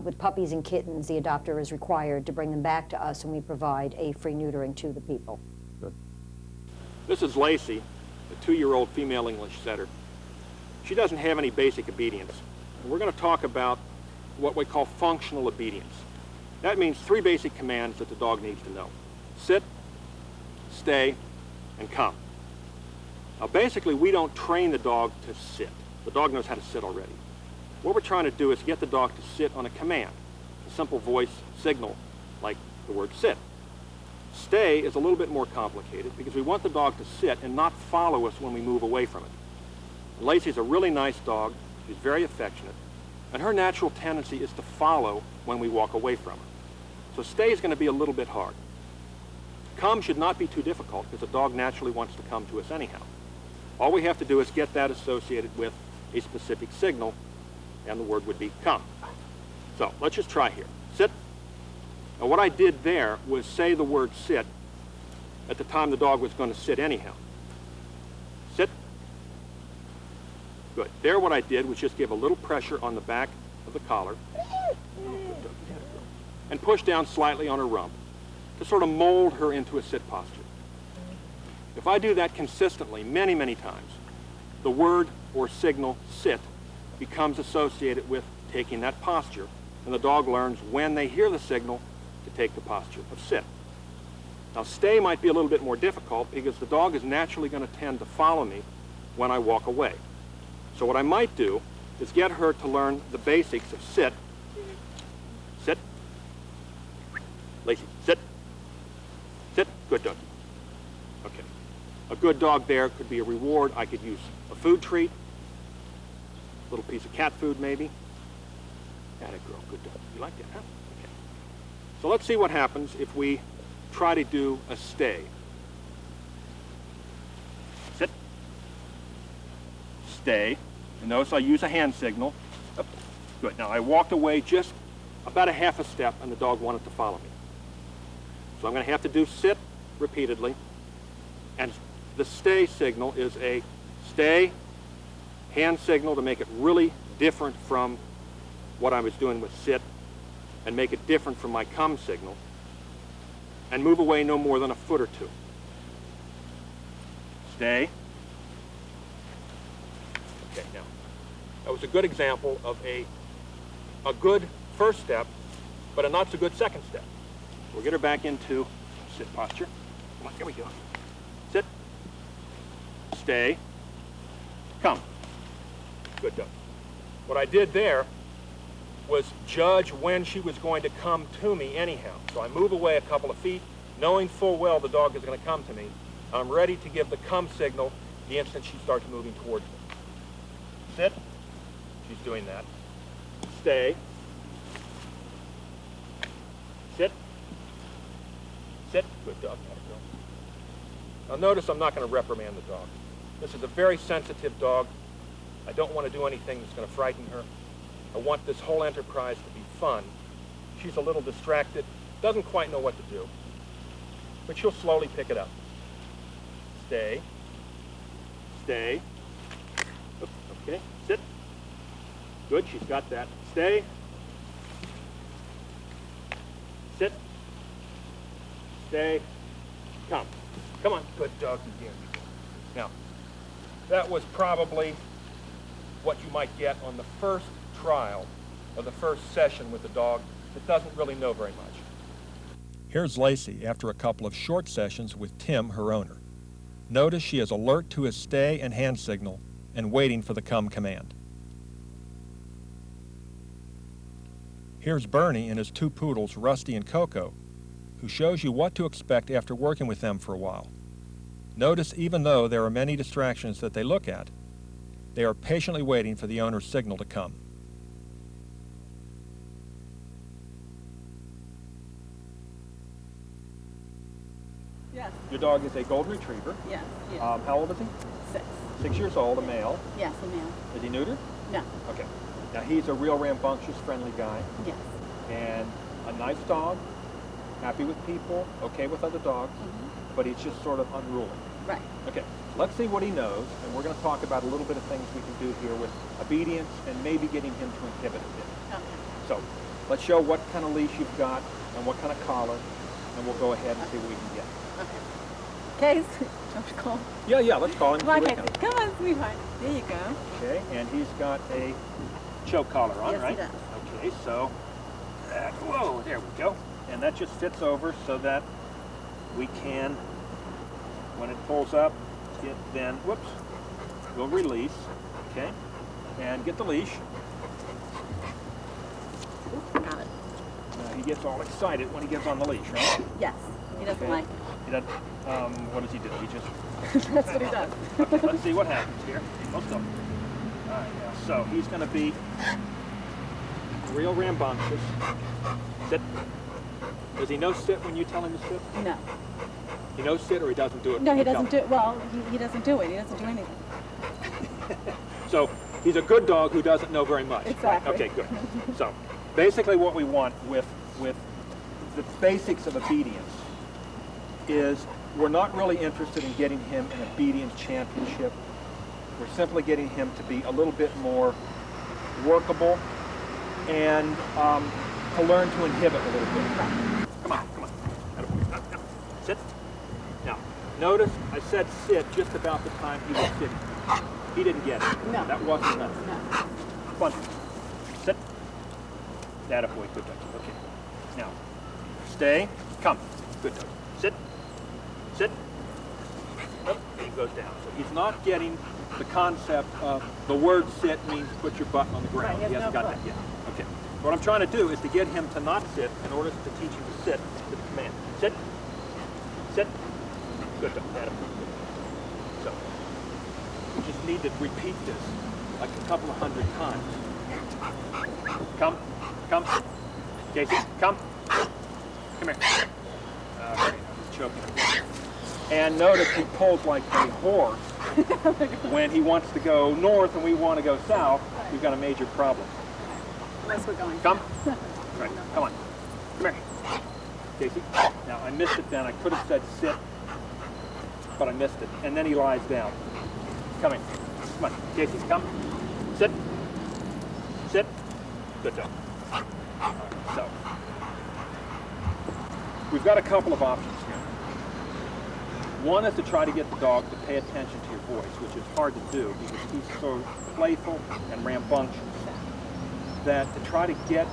With puppies and kittens, the adopter is required to bring them back to us, and we provide a free neutering to the people. Good. This is Lacey, a 2-year-old female English setter. She doesn't have any basic obedience. And we're going to talk about what we call functional obedience. That means 3 basic commands that the dog needs to know. Sit, stay, and come. Now basically we don't train the dog to sit. The dog knows how to sit already. What we're trying to do is get the dog to sit on a command, a simple voice signal like the word sit. Stay is a little bit more complicated because we want the dog to sit and not follow us when we move away from it. And Lacey's a really nice dog. She's very affectionate, and her natural tendency is to follow when we walk away from her. So stay is going to be a little bit hard. Come should not be too difficult because the dog naturally wants to come to us anyhow. All we have to do is get that associated with a specific signal, and the word would be come. So let's just try here. Sit. Now what I did there was say the word sit at the time the dog was going to sit anyhow. Sit. Good. There what I did was just give a little pressure on the back of the collar and push down slightly on her rump to sort of mold her into a sit posture. If I do that consistently many, many times, the word or signal sit becomes associated with taking that posture, and the dog learns when they hear the signal to take the posture of sit. Now, stay might be a little bit more difficult because the dog is naturally going to tend to follow me when I walk away. So what I might do is get her to learn the basics of sit, sit, Lacey, sit, sit, good dog. Okay. A good dog there could be a reward. I could use a food treat, a little piece of cat food maybe. Atta girl, good dog. You like that, huh? Okay. So let's see what happens if we try to do a stay. Sit. Stay. And notice I use a hand signal. Up. Good. Now I walked away just about a half a step and the dog wanted to follow me. So I'm going to have to do sit repeatedly. And the stay signal is a stay hand signal to make it really different from what I was doing with sit and make it different from my come signal. And move away no more than a foot or two. Stay. Okay, now, that was a good example of a good first step, but a not so good second step. We'll get her back into sit posture. Come on, here we go. Sit. Stay. Come. Good dog. What I did there was judge when she was going to come to me anyhow. So I move away a couple of feet, knowing full well the dog is going to come to me. I'm ready to give the come signal the instant she starts moving towards me. Sit. She's doing that. Stay. Sit. Sit. Good dog. Now notice I'm not going to reprimand the dog. This is a very sensitive dog. I don't want to do anything that's going to frighten her. I want this whole enterprise to be fun. She's a little distracted, doesn't quite know what to do, but she'll slowly pick it up. Stay. Stay. Okay, sit. Good, she's got that. Stay. Sit. Stay. Come. Come on, good dog again. Now, that was probably what you might get on the first trial or the first session with the dog that doesn't really know very much. Here's Lacey after a couple of short sessions with Tim, her owner. Notice she is alert to his stay and hand signal and waiting for the come command. Here's Bernie and his two poodles, Rusty and Coco, who shows you what to expect after working with them for a while. Notice even though there are many distractions that they look at, they are patiently waiting for the owner's signal to come. Yes. Your dog is a golden retriever. Yes. Yes. How old is he? 6. 6 years old, a male. Yes, a male. Is he neutered? No. Okay. Now he's a real rambunctious, friendly guy, Yes. and a nice dog, happy with people, okay with other dogs, but he's just sort of unruly. Right. Okay, let's see what he knows, and we're going to talk about a little bit of things we can do here with obedience and maybe getting him to inhibit a bit. Okay. So, let's show what kind of leash you've got and what kind of collar, and we'll go ahead and see what we can get. Okay. Okay. Don't you call? Yeah, let's call him. Come on, See what he Casey. comes. Come on, sweetheart. There you go. Okay, and he's got a choke collar on, Yes, he right? does. Okay, so, whoa, there we go. And that just fits over so that we can, when it pulls up, it then, whoops, will release, okay? And get the leash. Got it. He gets all excited when he gets on the leash, right? Yes. He doesn't Okay. like He doesn't, what does he do? He just, it. That's what he does. okay, let's see what happens here. Most of them. All right, now, so he's going to be real rambunctious. Sit. Does he know sit when you tell him to sit? No. He knows sit or he doesn't do it? No, he when you tell doesn't him? do it. Well, he doesn't do it. He doesn't do anything. So he's a good dog who doesn't know very much. Exactly. Okay, good. So basically what we want with the basics of obedience is we're not really interested in getting him an obedience championship. We're simply getting him to be a little bit more workable and to learn to inhibit a little bit. Come on, come on. Attaboy. Sit. Now, notice I said sit just about the time he was sitting. He didn't get it. No. That wasn't enough. No. Fun. Sit. Attaboy. Good dog. Okay. Now, stay. Come. Good dog. Sit. Sit. Up, and he goes down. So he's not getting the concept of the word sit means put your butt on the ground. Right, He hasn't got that yet. Okay. What I'm trying to do is to get him to not sit in order to teach him to sit to the command. Sit. Sit. Good dog. So we just need to repeat this like a couple of hundred times. Come. Come. Casey, come. Come here. He's choking. And notice he pulls like a horse when he wants to go north and we want to go south. We've got a major problem. Unless we're going. Come. Right. Come on. Come here. Casey. Now, I missed it then. I could have said sit, but I missed it. And then he lies down. Come here. Come on. Casey, come. Sit. Sit. Good job. All right. So, we've got a couple of options here. One is to try to get the dog to pay attention to your voice, which is hard to do because he's so playful and rambunctious that to try to get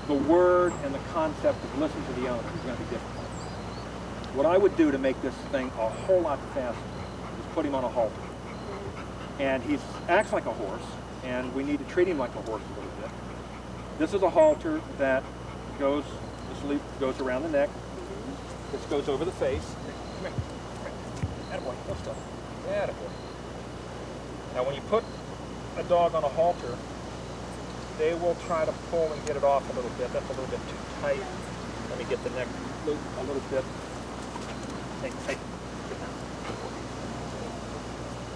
the word and the concept of listen to the owner is going to be difficult. What I would do to make this thing a whole lot faster is put him on a halter. And he acts like a horse, and we need to treat him like a horse a little bit. This is a halter that goes, this loop goes around the neck. This goes over the face. Come here. Attaboy, go still. Attaboy. Now when you put a dog on a halter, they will try to pull and get it off a little bit. That's a little bit too tight. Let me get the neck loop a little bit. Hey, hey.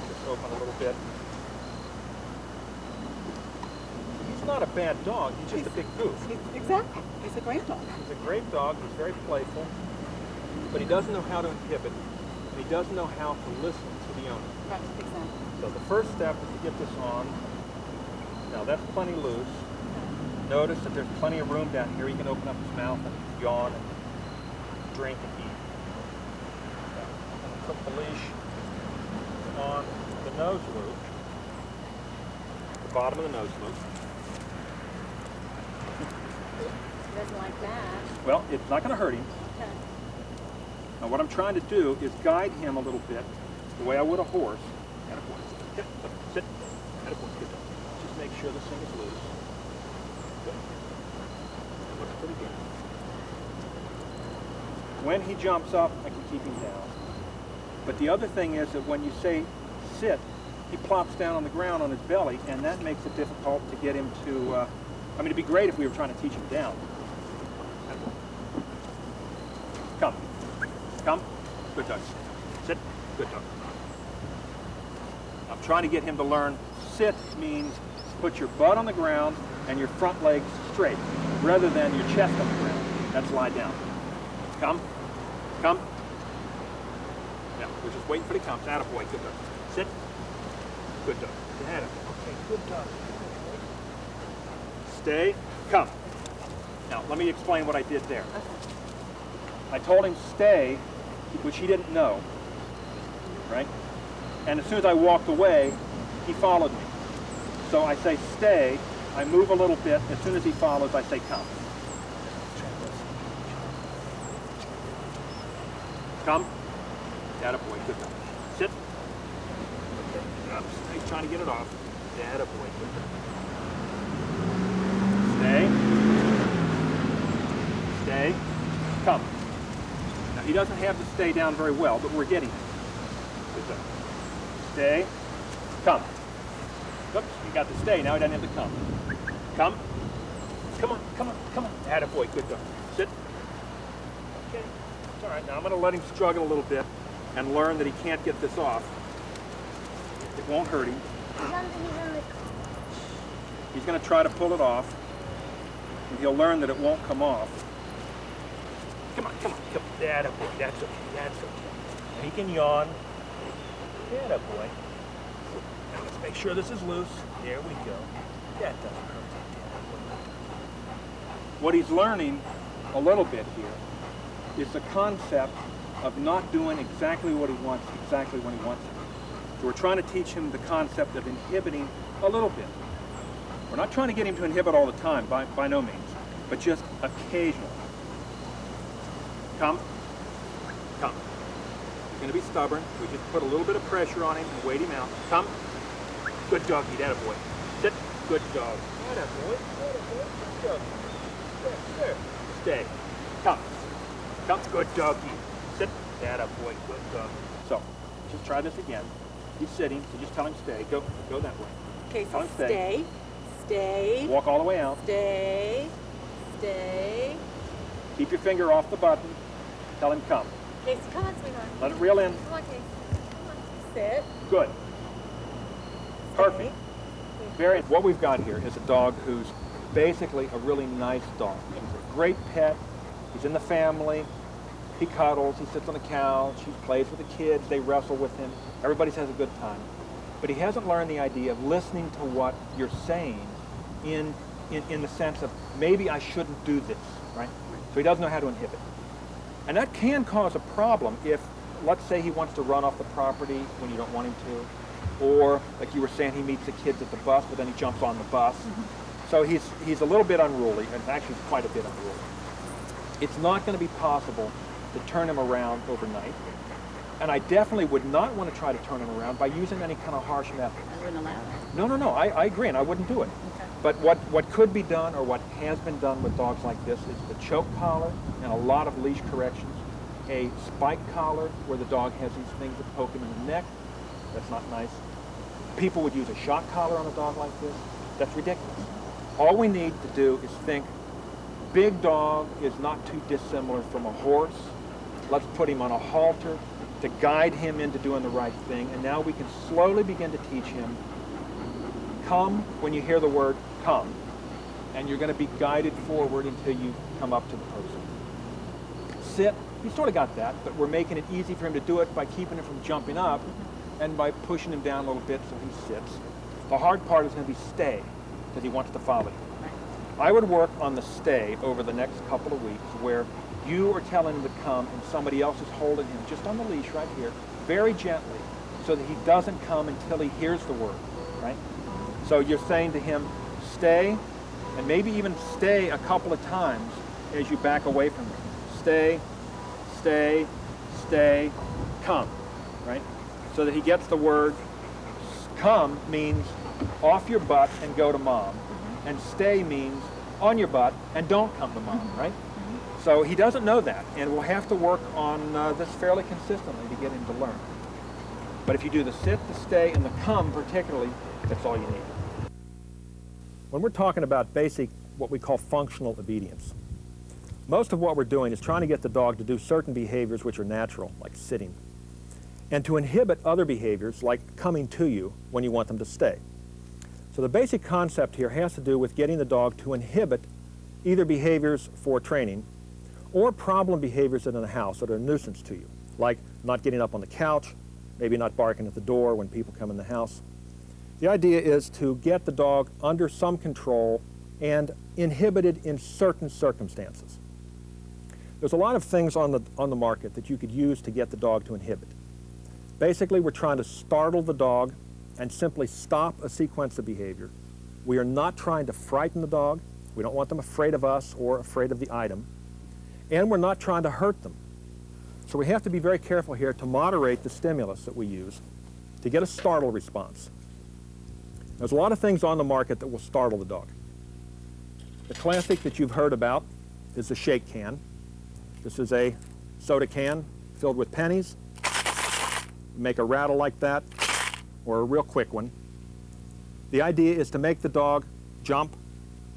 Just open a little bit. He's not a bad dog. He's just a big goof. Exactly. He's a great dog. He's a great dog. He's very playful. But he doesn't know how to inhibit, and he doesn't know how to listen to the owner. Right, exactly. So the first step is to get this on. Now that's plenty loose. Notice that there's plenty of room down here. He can open up his mouth and yawn and drink and eat. I'm going to put the leash on the nose loop, the bottom of the nose loop. Doesn't like that. Well, it's not going to hurt him. Okay. Now what I'm trying to do is guide him a little bit the way I would a horse. Attaboy. Sit. Sit. Attaboy. Good. Just make sure this thing is loose. Good. It looks pretty good. When he jumps up, I can keep him down. But the other thing is that when you say sit, he plops down on the ground on his belly, and that makes it difficult to get him to, I mean, it'd be great if we were trying to teach him down. Come. Come. Good dog. Sit. Good dog. I'm trying to get him to learn sit means put your butt on the ground and your front legs straight, rather than your chest on the ground. That's lie down. Come. Come. Yeah, we're just waiting for the come. Attaboy. Good dog. Sit. Good dog. Okay, good dog. Stay. Come. Now, let me explain what I did there. I told him stay, which he didn't know, right? And as soon as I walked away, he followed me. So I say stay, I move a little bit. As soon as he follows, I say come. Come. Attaboy, good dog. Sit. Okay. I'm trying to get it off. Attaboy, good dog. Stay. Stay. Come. Now he doesn't have to stay down very well, but we're getting it. Good dog. Stay. Come. Oops, he got to stay. Now he doesn't have to come. Come. Come on, come on, come on. Attaboy, good dog. Sit. Okay. It's all right. Now I'm going to let him struggle a little bit and learn that he can't get this off. It won't hurt him. He's going to try to pull it off, and he'll learn that it won't come off. Come on, come on, come on. Attaboy, that's okay, that's okay. Now he can yawn. Attaboy. Now let's make sure this is loose. There we go. That doesn't hurt. What he's learning a little bit here is the concept of not doing exactly what he wants, exactly when he wants it. So we're trying to teach him the concept of inhibiting a little bit. We're not trying to get him to inhibit all the time, by no means, but just occasionally. Come. Come. going to be stubborn. We just put a little bit of pressure on him and wait him out. Come. Good doggy, that a boy. Sit. Good dog. That a boy. That a boy. Good dog. There. Stay. Come. Come. Good doggy. Sit. That a boy. Good dog. So, just try this again. He's sitting, so just tell him stay. Go that way. Okay, Tell so him stay. Stay. Walk all the way out. Stay. Stay. Keep your finger off the button. Tell him come. Casey, come on, sweetheart. Let it reel in. Come on, Casey. Come on. Sit. Good. Perfect. Very. What we've got here is a dog who's basically a really nice dog. He's a great pet. He's in the family. He cuddles. He sits on the couch. He plays with the kids. They wrestle with him. Everybody has a good time. But he hasn't learned the idea of listening to what you're saying in the sense of maybe I shouldn't do this, right? So he doesn't know how to inhibit. And that can cause a problem if, let's say he wants to run off the property when you don't want him to, or like you were saying, he meets the kids at the bus, but then he jumps on the bus. So he's a little bit unruly, and actually quite a bit unruly. It's not going to be possible to turn him around overnight. And I definitely would not want to try to turn him around by using any kind of harsh method. I wouldn't allow that. No, I agree, and I wouldn't do it. Okay. But what could be done, or what has been done with dogs like this, is the choke collar and a lot of leash corrections, a spike collar where the dog has these things that poke him in the neck. That's not nice. People would use a shock collar on a dog like this. That's ridiculous. All we need to do is think, big dog is not too dissimilar from a horse. Let's put him on a halter to guide him into doing the right thing. And now we can slowly begin to teach him, come when you hear the word come. And you're going to be guided forward until you come up to the person. Sit, he sort of got that, but we're making it easy for him to do it by keeping him from jumping up and by pushing him down a little bit so he sits. The hard part is going to be stay, because he wants to follow you. I would work on the stay over the next couple of weeks where you are telling him to come and somebody else is holding him just on the leash right here, very gently, so that he doesn't come until he hears the word, right? So you're saying to him, stay, and maybe even stay a couple of times as you back away from him. Stay, stay, stay, come, right? So that he gets the word. Come means off your butt and go to mom, and stay means on your butt and don't come to mom, right? So he doesn't know that, and we'll have to work on this fairly consistently to get him to learn. But if you do the sit, the stay, and the come particularly, that's all you need. When we're talking about basic, what we call functional obedience, most of what we're doing is trying to get the dog to do certain behaviors which are natural, like sitting, and to inhibit other behaviors like coming to you when you want them to stay. So the basic concept here has to do with getting the dog to inhibit either behaviors for training or problem behaviors in the house that are a nuisance to you, like not getting up on the couch, maybe not barking at the door when people come in the house. The idea is to get the dog under some control and inhibited in certain circumstances. There's a lot of things on the market that you could use to get the dog to inhibit. Basically, we're trying to startle the dog and simply stop a sequence of behavior. We are not trying to frighten the dog. We don't want them afraid of us or afraid of the item. And we're not trying to hurt them. So we have to be very careful here to moderate the stimulus that we use to get a startle response. There's a lot of things on the market that will startle the dog. The classic that you've heard about is the shake can. This is a soda can filled with pennies. Make a rattle like that, or a real quick one. The idea is to make the dog jump,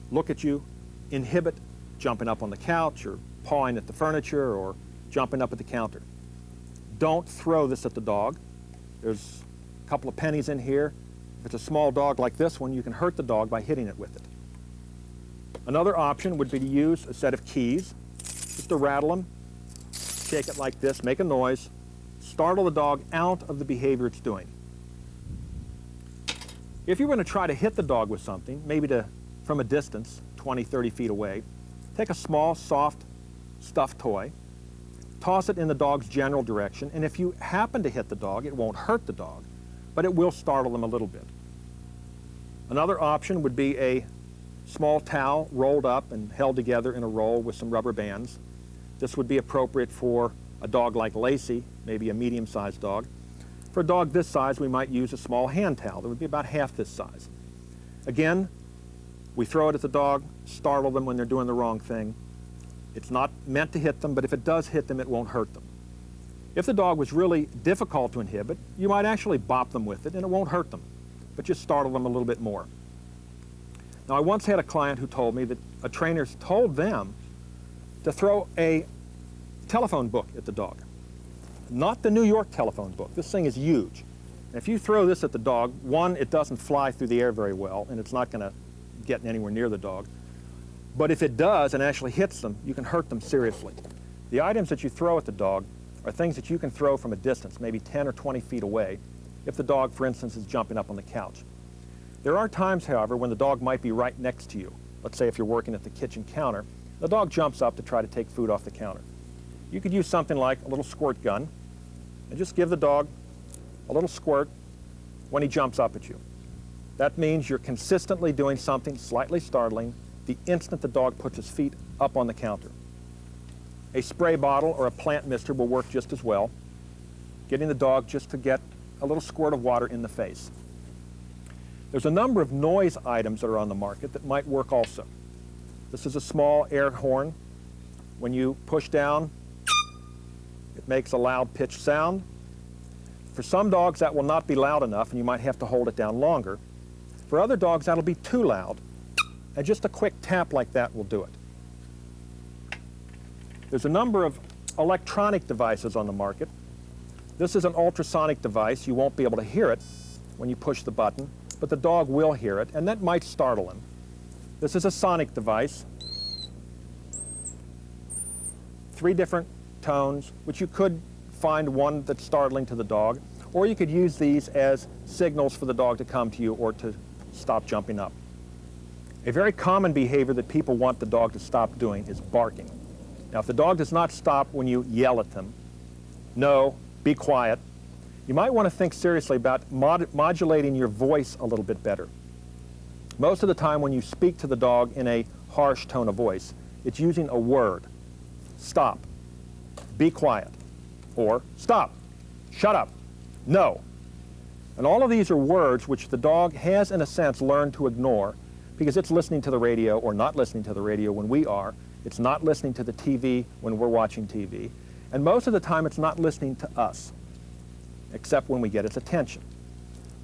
look at you, inhibit jumping up on the couch or pawing at the furniture or jumping up at the counter. Don't throw this at the dog. There's a couple of pennies in here. If it's a small dog like this one, you can hurt the dog by hitting it with it. Another option would be to use a set of keys, just to rattle them, shake it like this, make a noise, startle the dog out of the behavior it's doing. If you're going to try to hit the dog with something, maybe from a distance, 20, 30 feet away, take a small, soft, stuffed toy, toss it in the dog's general direction, and if you happen to hit the dog, it won't hurt the dog, but it will startle them a little bit. Another option would be a small towel rolled up and held together in a roll with some rubber bands. This would be appropriate for A dog like Lacey, maybe a medium-sized dog. For a dog this size, we might use a small hand towel that would be about half this size. Again, we throw it at the dog, startle them when they're doing the wrong thing. It's not meant to hit them, but if it does hit them, it won't hurt them. If the dog was really difficult to inhibit, you might actually bop them with it and it won't hurt them, but just startle them a little bit more. Now, I once had a client who told me that a trainer told them to throw a telephone book at the dog. Not the New York telephone book. This thing is huge. And if you throw this at the dog, one, it doesn't fly through the air very well, and it's not going to get anywhere near the dog. But if it does and actually hits them, you can hurt them seriously. The items that you throw at the dog are things that you can throw from a distance, maybe 10 or 20 feet away, if the dog, for instance, is jumping up on the couch. There are times, however, when the dog might be right next to you. Let's say if you're working at the kitchen counter, the dog jumps up to try to take food off the counter. You could use something like a little squirt gun and just give the dog a little squirt when he jumps up at you. That means you're consistently doing something slightly startling the instant the dog puts his feet up on the counter. A spray bottle or a plant mister will work just as well, getting the dog just to get a little squirt of water in the face. There's a number of noise items that are on the market that might work also. This is a small air horn. When you push down, it makes a loud pitched sound. For some dogs, that will not be loud enough, and you might have to hold it down longer. For other dogs, that'll be too loud, and just a quick tap like that will do it. There's a number of electronic devices on the market. This is an ultrasonic device. You won't be able to hear it when you push the button, but the dog will hear it, and that might startle him. This is a sonic device. 3 different tones, which you could find one that's startling to the dog, or you could use these as signals for the dog to come to you or to stop jumping up. A very common behavior that people want the dog to stop doing is barking. Now, if the dog does not stop when you yell at them, no, be quiet, you might want to think seriously about modulating your voice a little bit better. Most of the time when you speak to the dog in a harsh tone of voice, it's using a word. Stop, be quiet, or stop, shut up, no. And all of these are words which the dog has, in a sense, learned to ignore because it's listening to the radio or not listening to the radio when we are. It's not listening to the TV when we're watching TV. And most of the time, it's not listening to us, except when we get its attention.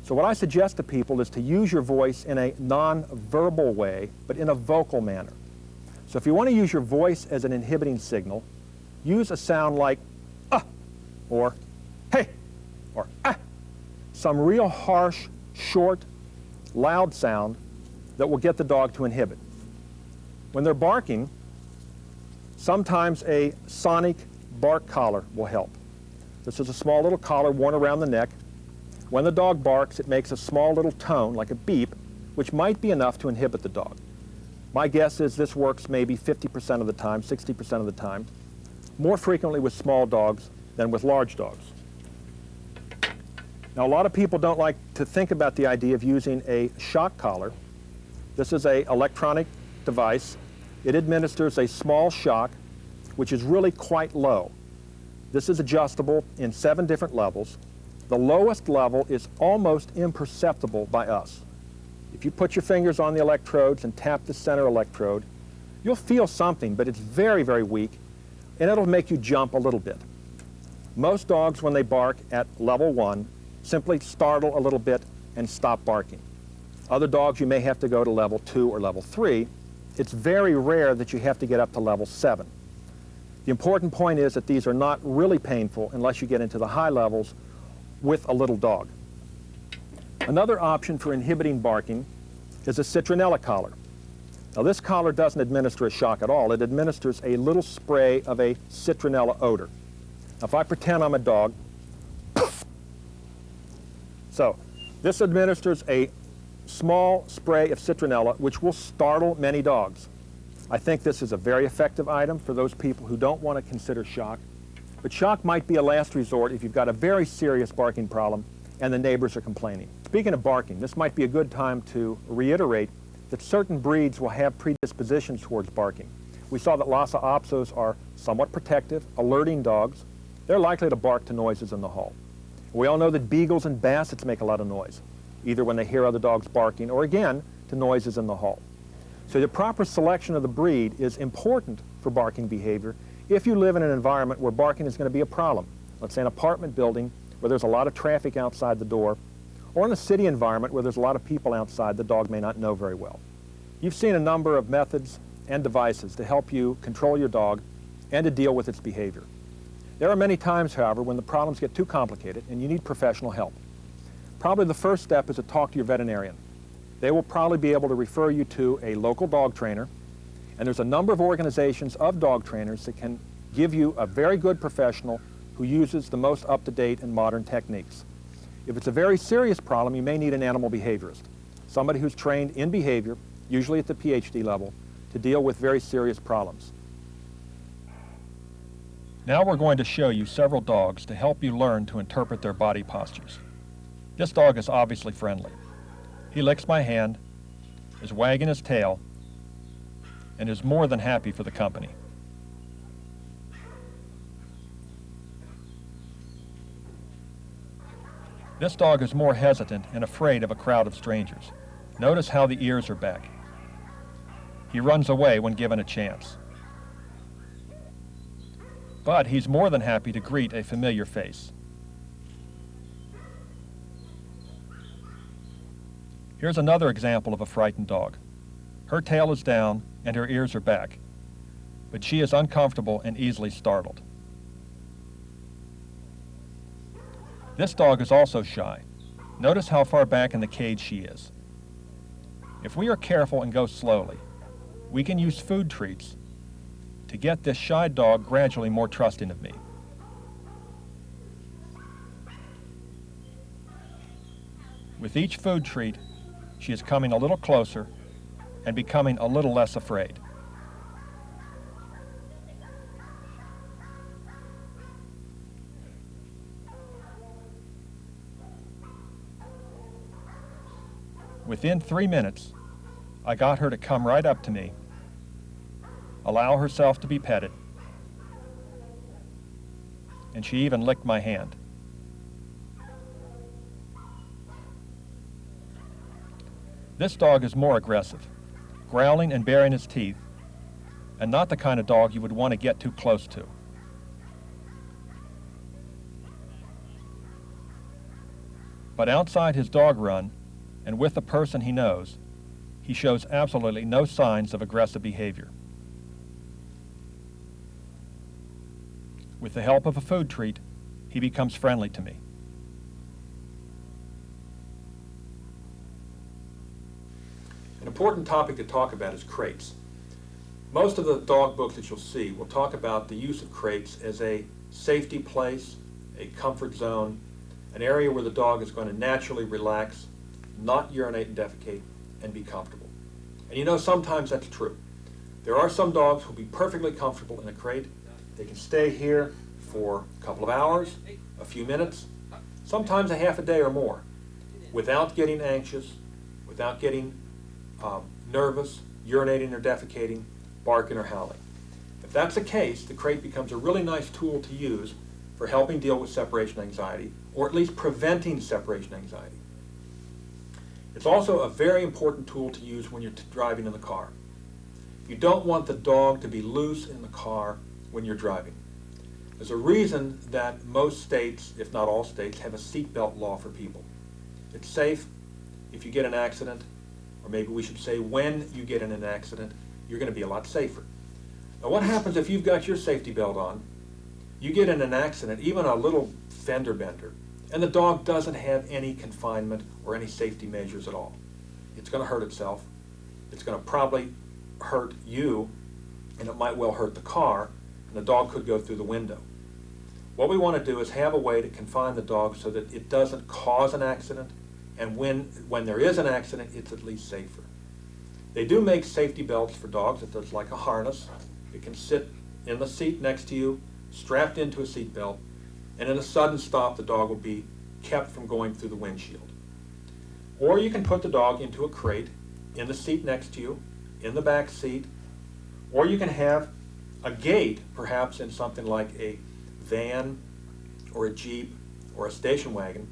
So what I suggest to people is to use your voice in a non-verbal way, but in a vocal manner. So if you want to use your voice as an inhibiting signal, use a sound like or hey, or some real harsh, short, loud sound that will get the dog to inhibit. When they're barking, sometimes a sonic bark collar will help. This is a small little collar worn around the neck. When the dog barks, it makes a small little tone, like a beep, which might be enough to inhibit the dog. My guess is this works maybe 50% of the time, 60% of the time, more frequently with small dogs than with large dogs. Now, a lot of people don't like to think about the idea of using a shock collar. This is an electronic device. It administers a small shock, which is really quite low. This is adjustable in 7 different levels. The lowest level is almost imperceptible by us. If you put your fingers on the electrodes and tap the center electrode, you'll feel something, but it's very, very weak, and it'll make you jump a little bit. Most dogs, when they bark at level 1, simply startle a little bit and stop barking. Other dogs, you may have to go to level 2 or level 3. It's very rare that you have to get up to level 7. The important point is that these are not really painful unless you get into the high levels with a little dog. Another option for inhibiting barking is a citronella collar. Now, this collar doesn't administer a shock at all. It administers a little spray of a citronella odor. Now, if I pretend I'm a dog, so this administers a small spray of citronella, which will startle many dogs. I think this is a very effective item for those people who don't want to consider shock. But shock might be a last resort if you've got a very serious barking problem and the neighbors are complaining. Speaking of barking, this might be a good time to reiterate that certain breeds will have predispositions towards barking. We saw that Lhasa Apsos are somewhat protective, alerting dogs. they're likely to bark to noises in the hall. We all know that beagles and bassets make a lot of noise, either when they hear other dogs barking or, again, to noises in the hall. So the proper selection of the breed is important for barking behavior if you live in an environment where barking is going to be a problem. Let's say an apartment building where there's a lot of traffic outside the door, or in a city environment where there's a lot of people outside the dog may not know very well. You've seen a number of methods and devices to help you control your dog and to deal with its behavior. There are many times, however, when the problems get too complicated and you need professional help. Probably the first step is to talk to your veterinarian. They will probably be able to refer you to a local dog trainer, and there's a number of organizations of dog trainers that can give you a very good professional who uses the most up-to-date and modern techniques. If it's a very serious problem, you may need an animal behaviorist, somebody who's trained in behavior, usually at the PhD level, to deal with very serious problems. Now we're going to show you several dogs to help you learn to interpret their body postures. This dog is obviously friendly. He licks my hand, is wagging his tail, and is more than happy for the company. This dog is more hesitant and afraid of a crowd of strangers. Notice how the ears are back. He runs away when given a chance. But he's more than happy to greet a familiar face. Here's another example of a frightened dog. Her tail is down and her ears are back, but she is uncomfortable and easily startled. This dog is also shy. Notice how far back in the cage she is. If we are careful and go slowly, we can use food treats to get this shy dog gradually more trusting of me. With each food treat, she is coming a little closer and becoming a little less afraid. Within 3 minutes, I got her to come right up to me, allow herself to be petted, and she even licked my hand. This dog is more aggressive, growling and baring his teeth, and not the kind of dog you would want to get too close to. But outside his dog run, and with the person he knows, he shows absolutely no signs of aggressive behavior. With the help of a food treat, he becomes friendly to me. An important topic to talk about is crates. Most of the dog books that you'll see will talk about the use of crates as a safety place, a comfort zone, an area where the dog is going to naturally relax, not urinate and defecate, and be comfortable. And you know, sometimes that's true. There are some dogs who will be perfectly comfortable in a crate. They can stay here for a couple of hours, a few minutes, sometimes a half a day or more, without getting anxious, without getting nervous, urinating or defecating, barking or howling. If that's the case, the crate becomes a really nice tool to use for helping deal with separation anxiety, or at least preventing separation anxiety. It's also a very important tool to use when you're driving in the car. You don't want the dog to be loose in the car when you're driving. There's a reason that most states, if not all states, have a seatbelt law for people. It's safe if you get an accident, or maybe we should say when you get in an accident, you're going to be a lot safer. Now what happens if you've got your safety belt on, you get in an accident, even a little fender bender, and the dog doesn't have any confinement or any safety measures at all? It's going to hurt itself. It's going to probably hurt you, and it might well hurt the car, and the dog could go through the window. What we want to do is have a way to confine the dog so that it doesn't cause an accident, and when there is an accident, it's at least safer. They do make safety belts for dogs. It's like a harness. It can sit in the seat next to you, strapped into a seat belt, and in a sudden stop, the dog will be kept from going through the windshield. Or you can put the dog into a crate in the seat next to you, in the back seat, or you can have a gate, perhaps in something like a van or a Jeep or a station wagon,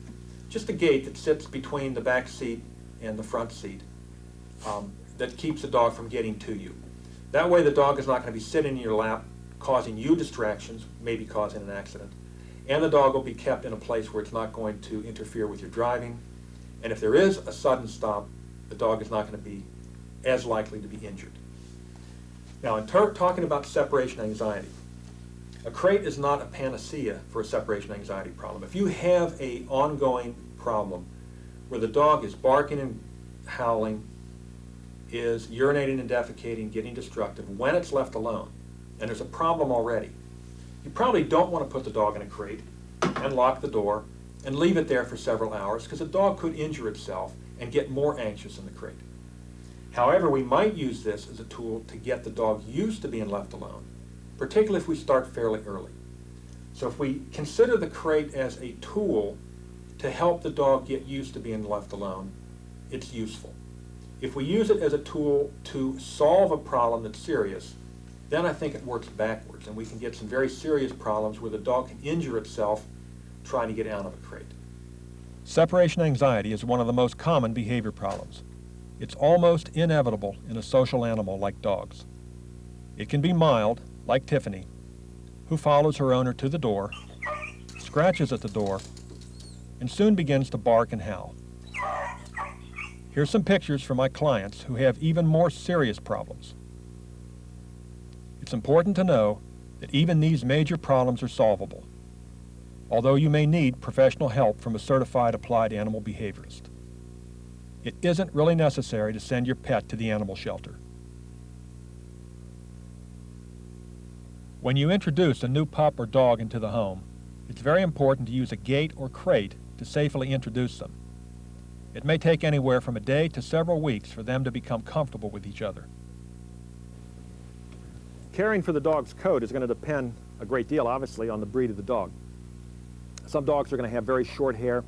just a gate that sits between the back seat and the front seat that keeps the dog from getting to you. That way the dog is not going to be sitting in your lap causing you distractions, maybe causing an accident. And the dog will be kept in a place where it's not going to interfere with your driving. And if there is a sudden stop, the dog is not going to be as likely to be injured. Now, in talking about separation anxiety, a crate is not a panacea for a separation anxiety problem. If you have an ongoing problem where the dog is barking and howling, is urinating and defecating, getting destructive when it's left alone, and there's a problem already, you probably don't want to put the dog in a crate and lock the door and leave it there for several hours, because the dog could injure itself and get more anxious in the crate. However, we might use this as a tool to get the dog used to being left alone, particularly if we start fairly early. So if we consider the crate as a tool to help the dog get used to being left alone, it's useful. If we use it as a tool to solve a problem that's serious, then I think it works backwards, and we can get some very serious problems where the dog can injure itself trying to get out of a crate. Separation anxiety is one of the most common behavior problems. It's almost inevitable in a social animal like dogs. It can be mild, like Tiffany, who follows her owner to the door, scratches at the door, and soon begins to bark and howl. Here's some pictures from my clients who have even more serious problems. It's important to know that even these major problems are solvable, although you may need professional help from a certified applied animal behaviorist. It isn't really necessary to send your pet to the animal shelter. When you introduce a new pup or dog into the home, it's very important to use a gate or crate to safely introduce them. It may take anywhere from a day to several weeks for them to become comfortable with each other. Caring for the dog's coat is going to depend a great deal, obviously, on the breed of the dog. Some dogs are going to have very short hair.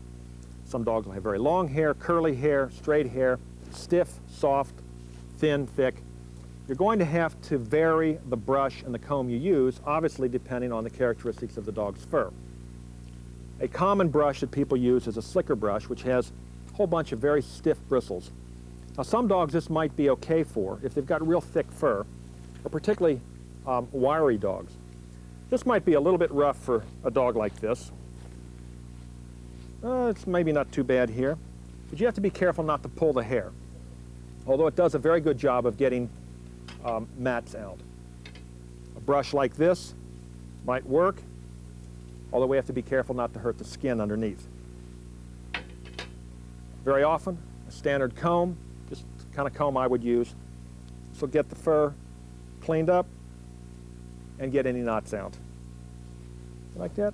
Some dogs will have very long hair, curly hair, straight hair, stiff, soft, thin, thick. You're going to have to vary the brush and the comb you use, obviously depending on the characteristics of the dog's fur. A common brush that people use is a slicker brush, which has a whole bunch of very stiff bristles. Now, some dogs this might be okay for if they've got real thick fur, or particularly wiry dogs. This might be a little bit rough for a dog like this. It's maybe not too bad here, but you have to be careful not to pull the hair, although it does a very good job of getting mats out. A brush like this might work, although we have to be careful not to hurt the skin underneath. Very often, a standard comb, just the kind of comb I would use, this will get the fur cleaned up and get any knots out. Like that.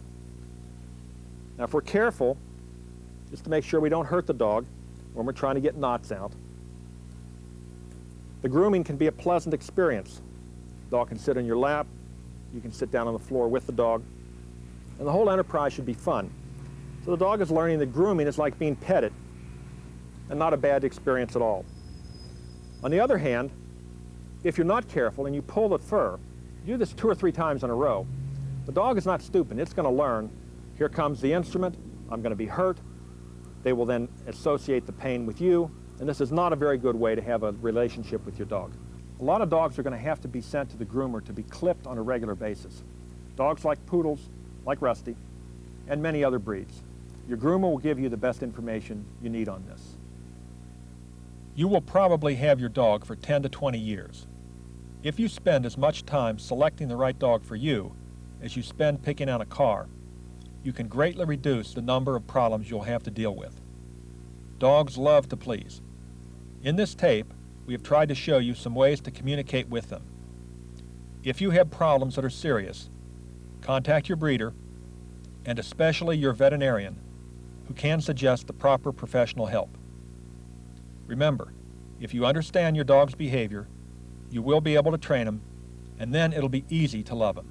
Now, if we're careful, just to make sure we don't hurt the dog when we're trying to get knots out, the grooming can be a pleasant experience. The dog can sit on your lap, you can sit down on the floor with the dog, and the whole enterprise should be fun. So the dog is learning that grooming is like being petted, and not a bad experience at all. On the other hand, if you're not careful and you pull the fur, you do this 2 or 3 times in a row, the dog is not stupid. It's going to learn, here comes the instrument, I'm going to be hurt. They will then associate the pain with you, and this is not a very good way to have a relationship with your dog. A lot of dogs are going to have to be sent to the groomer to be clipped on a regular basis. Dogs like poodles, like Rusty, and many other breeds. Your groomer will give you the best information you need on this. You will probably have your dog for 10 to 20 years. If you spend as much time selecting the right dog for you as you spend picking out a car, you can greatly reduce the number of problems you'll have to deal with. Dogs love to please. In this tape, we have tried to show you some ways to communicate with them. If you have problems that are serious, contact your breeder, and especially your veterinarian, who can suggest the proper professional help. Remember, if you understand your dog's behavior, you will be able to train him, and then it'll be easy to love him.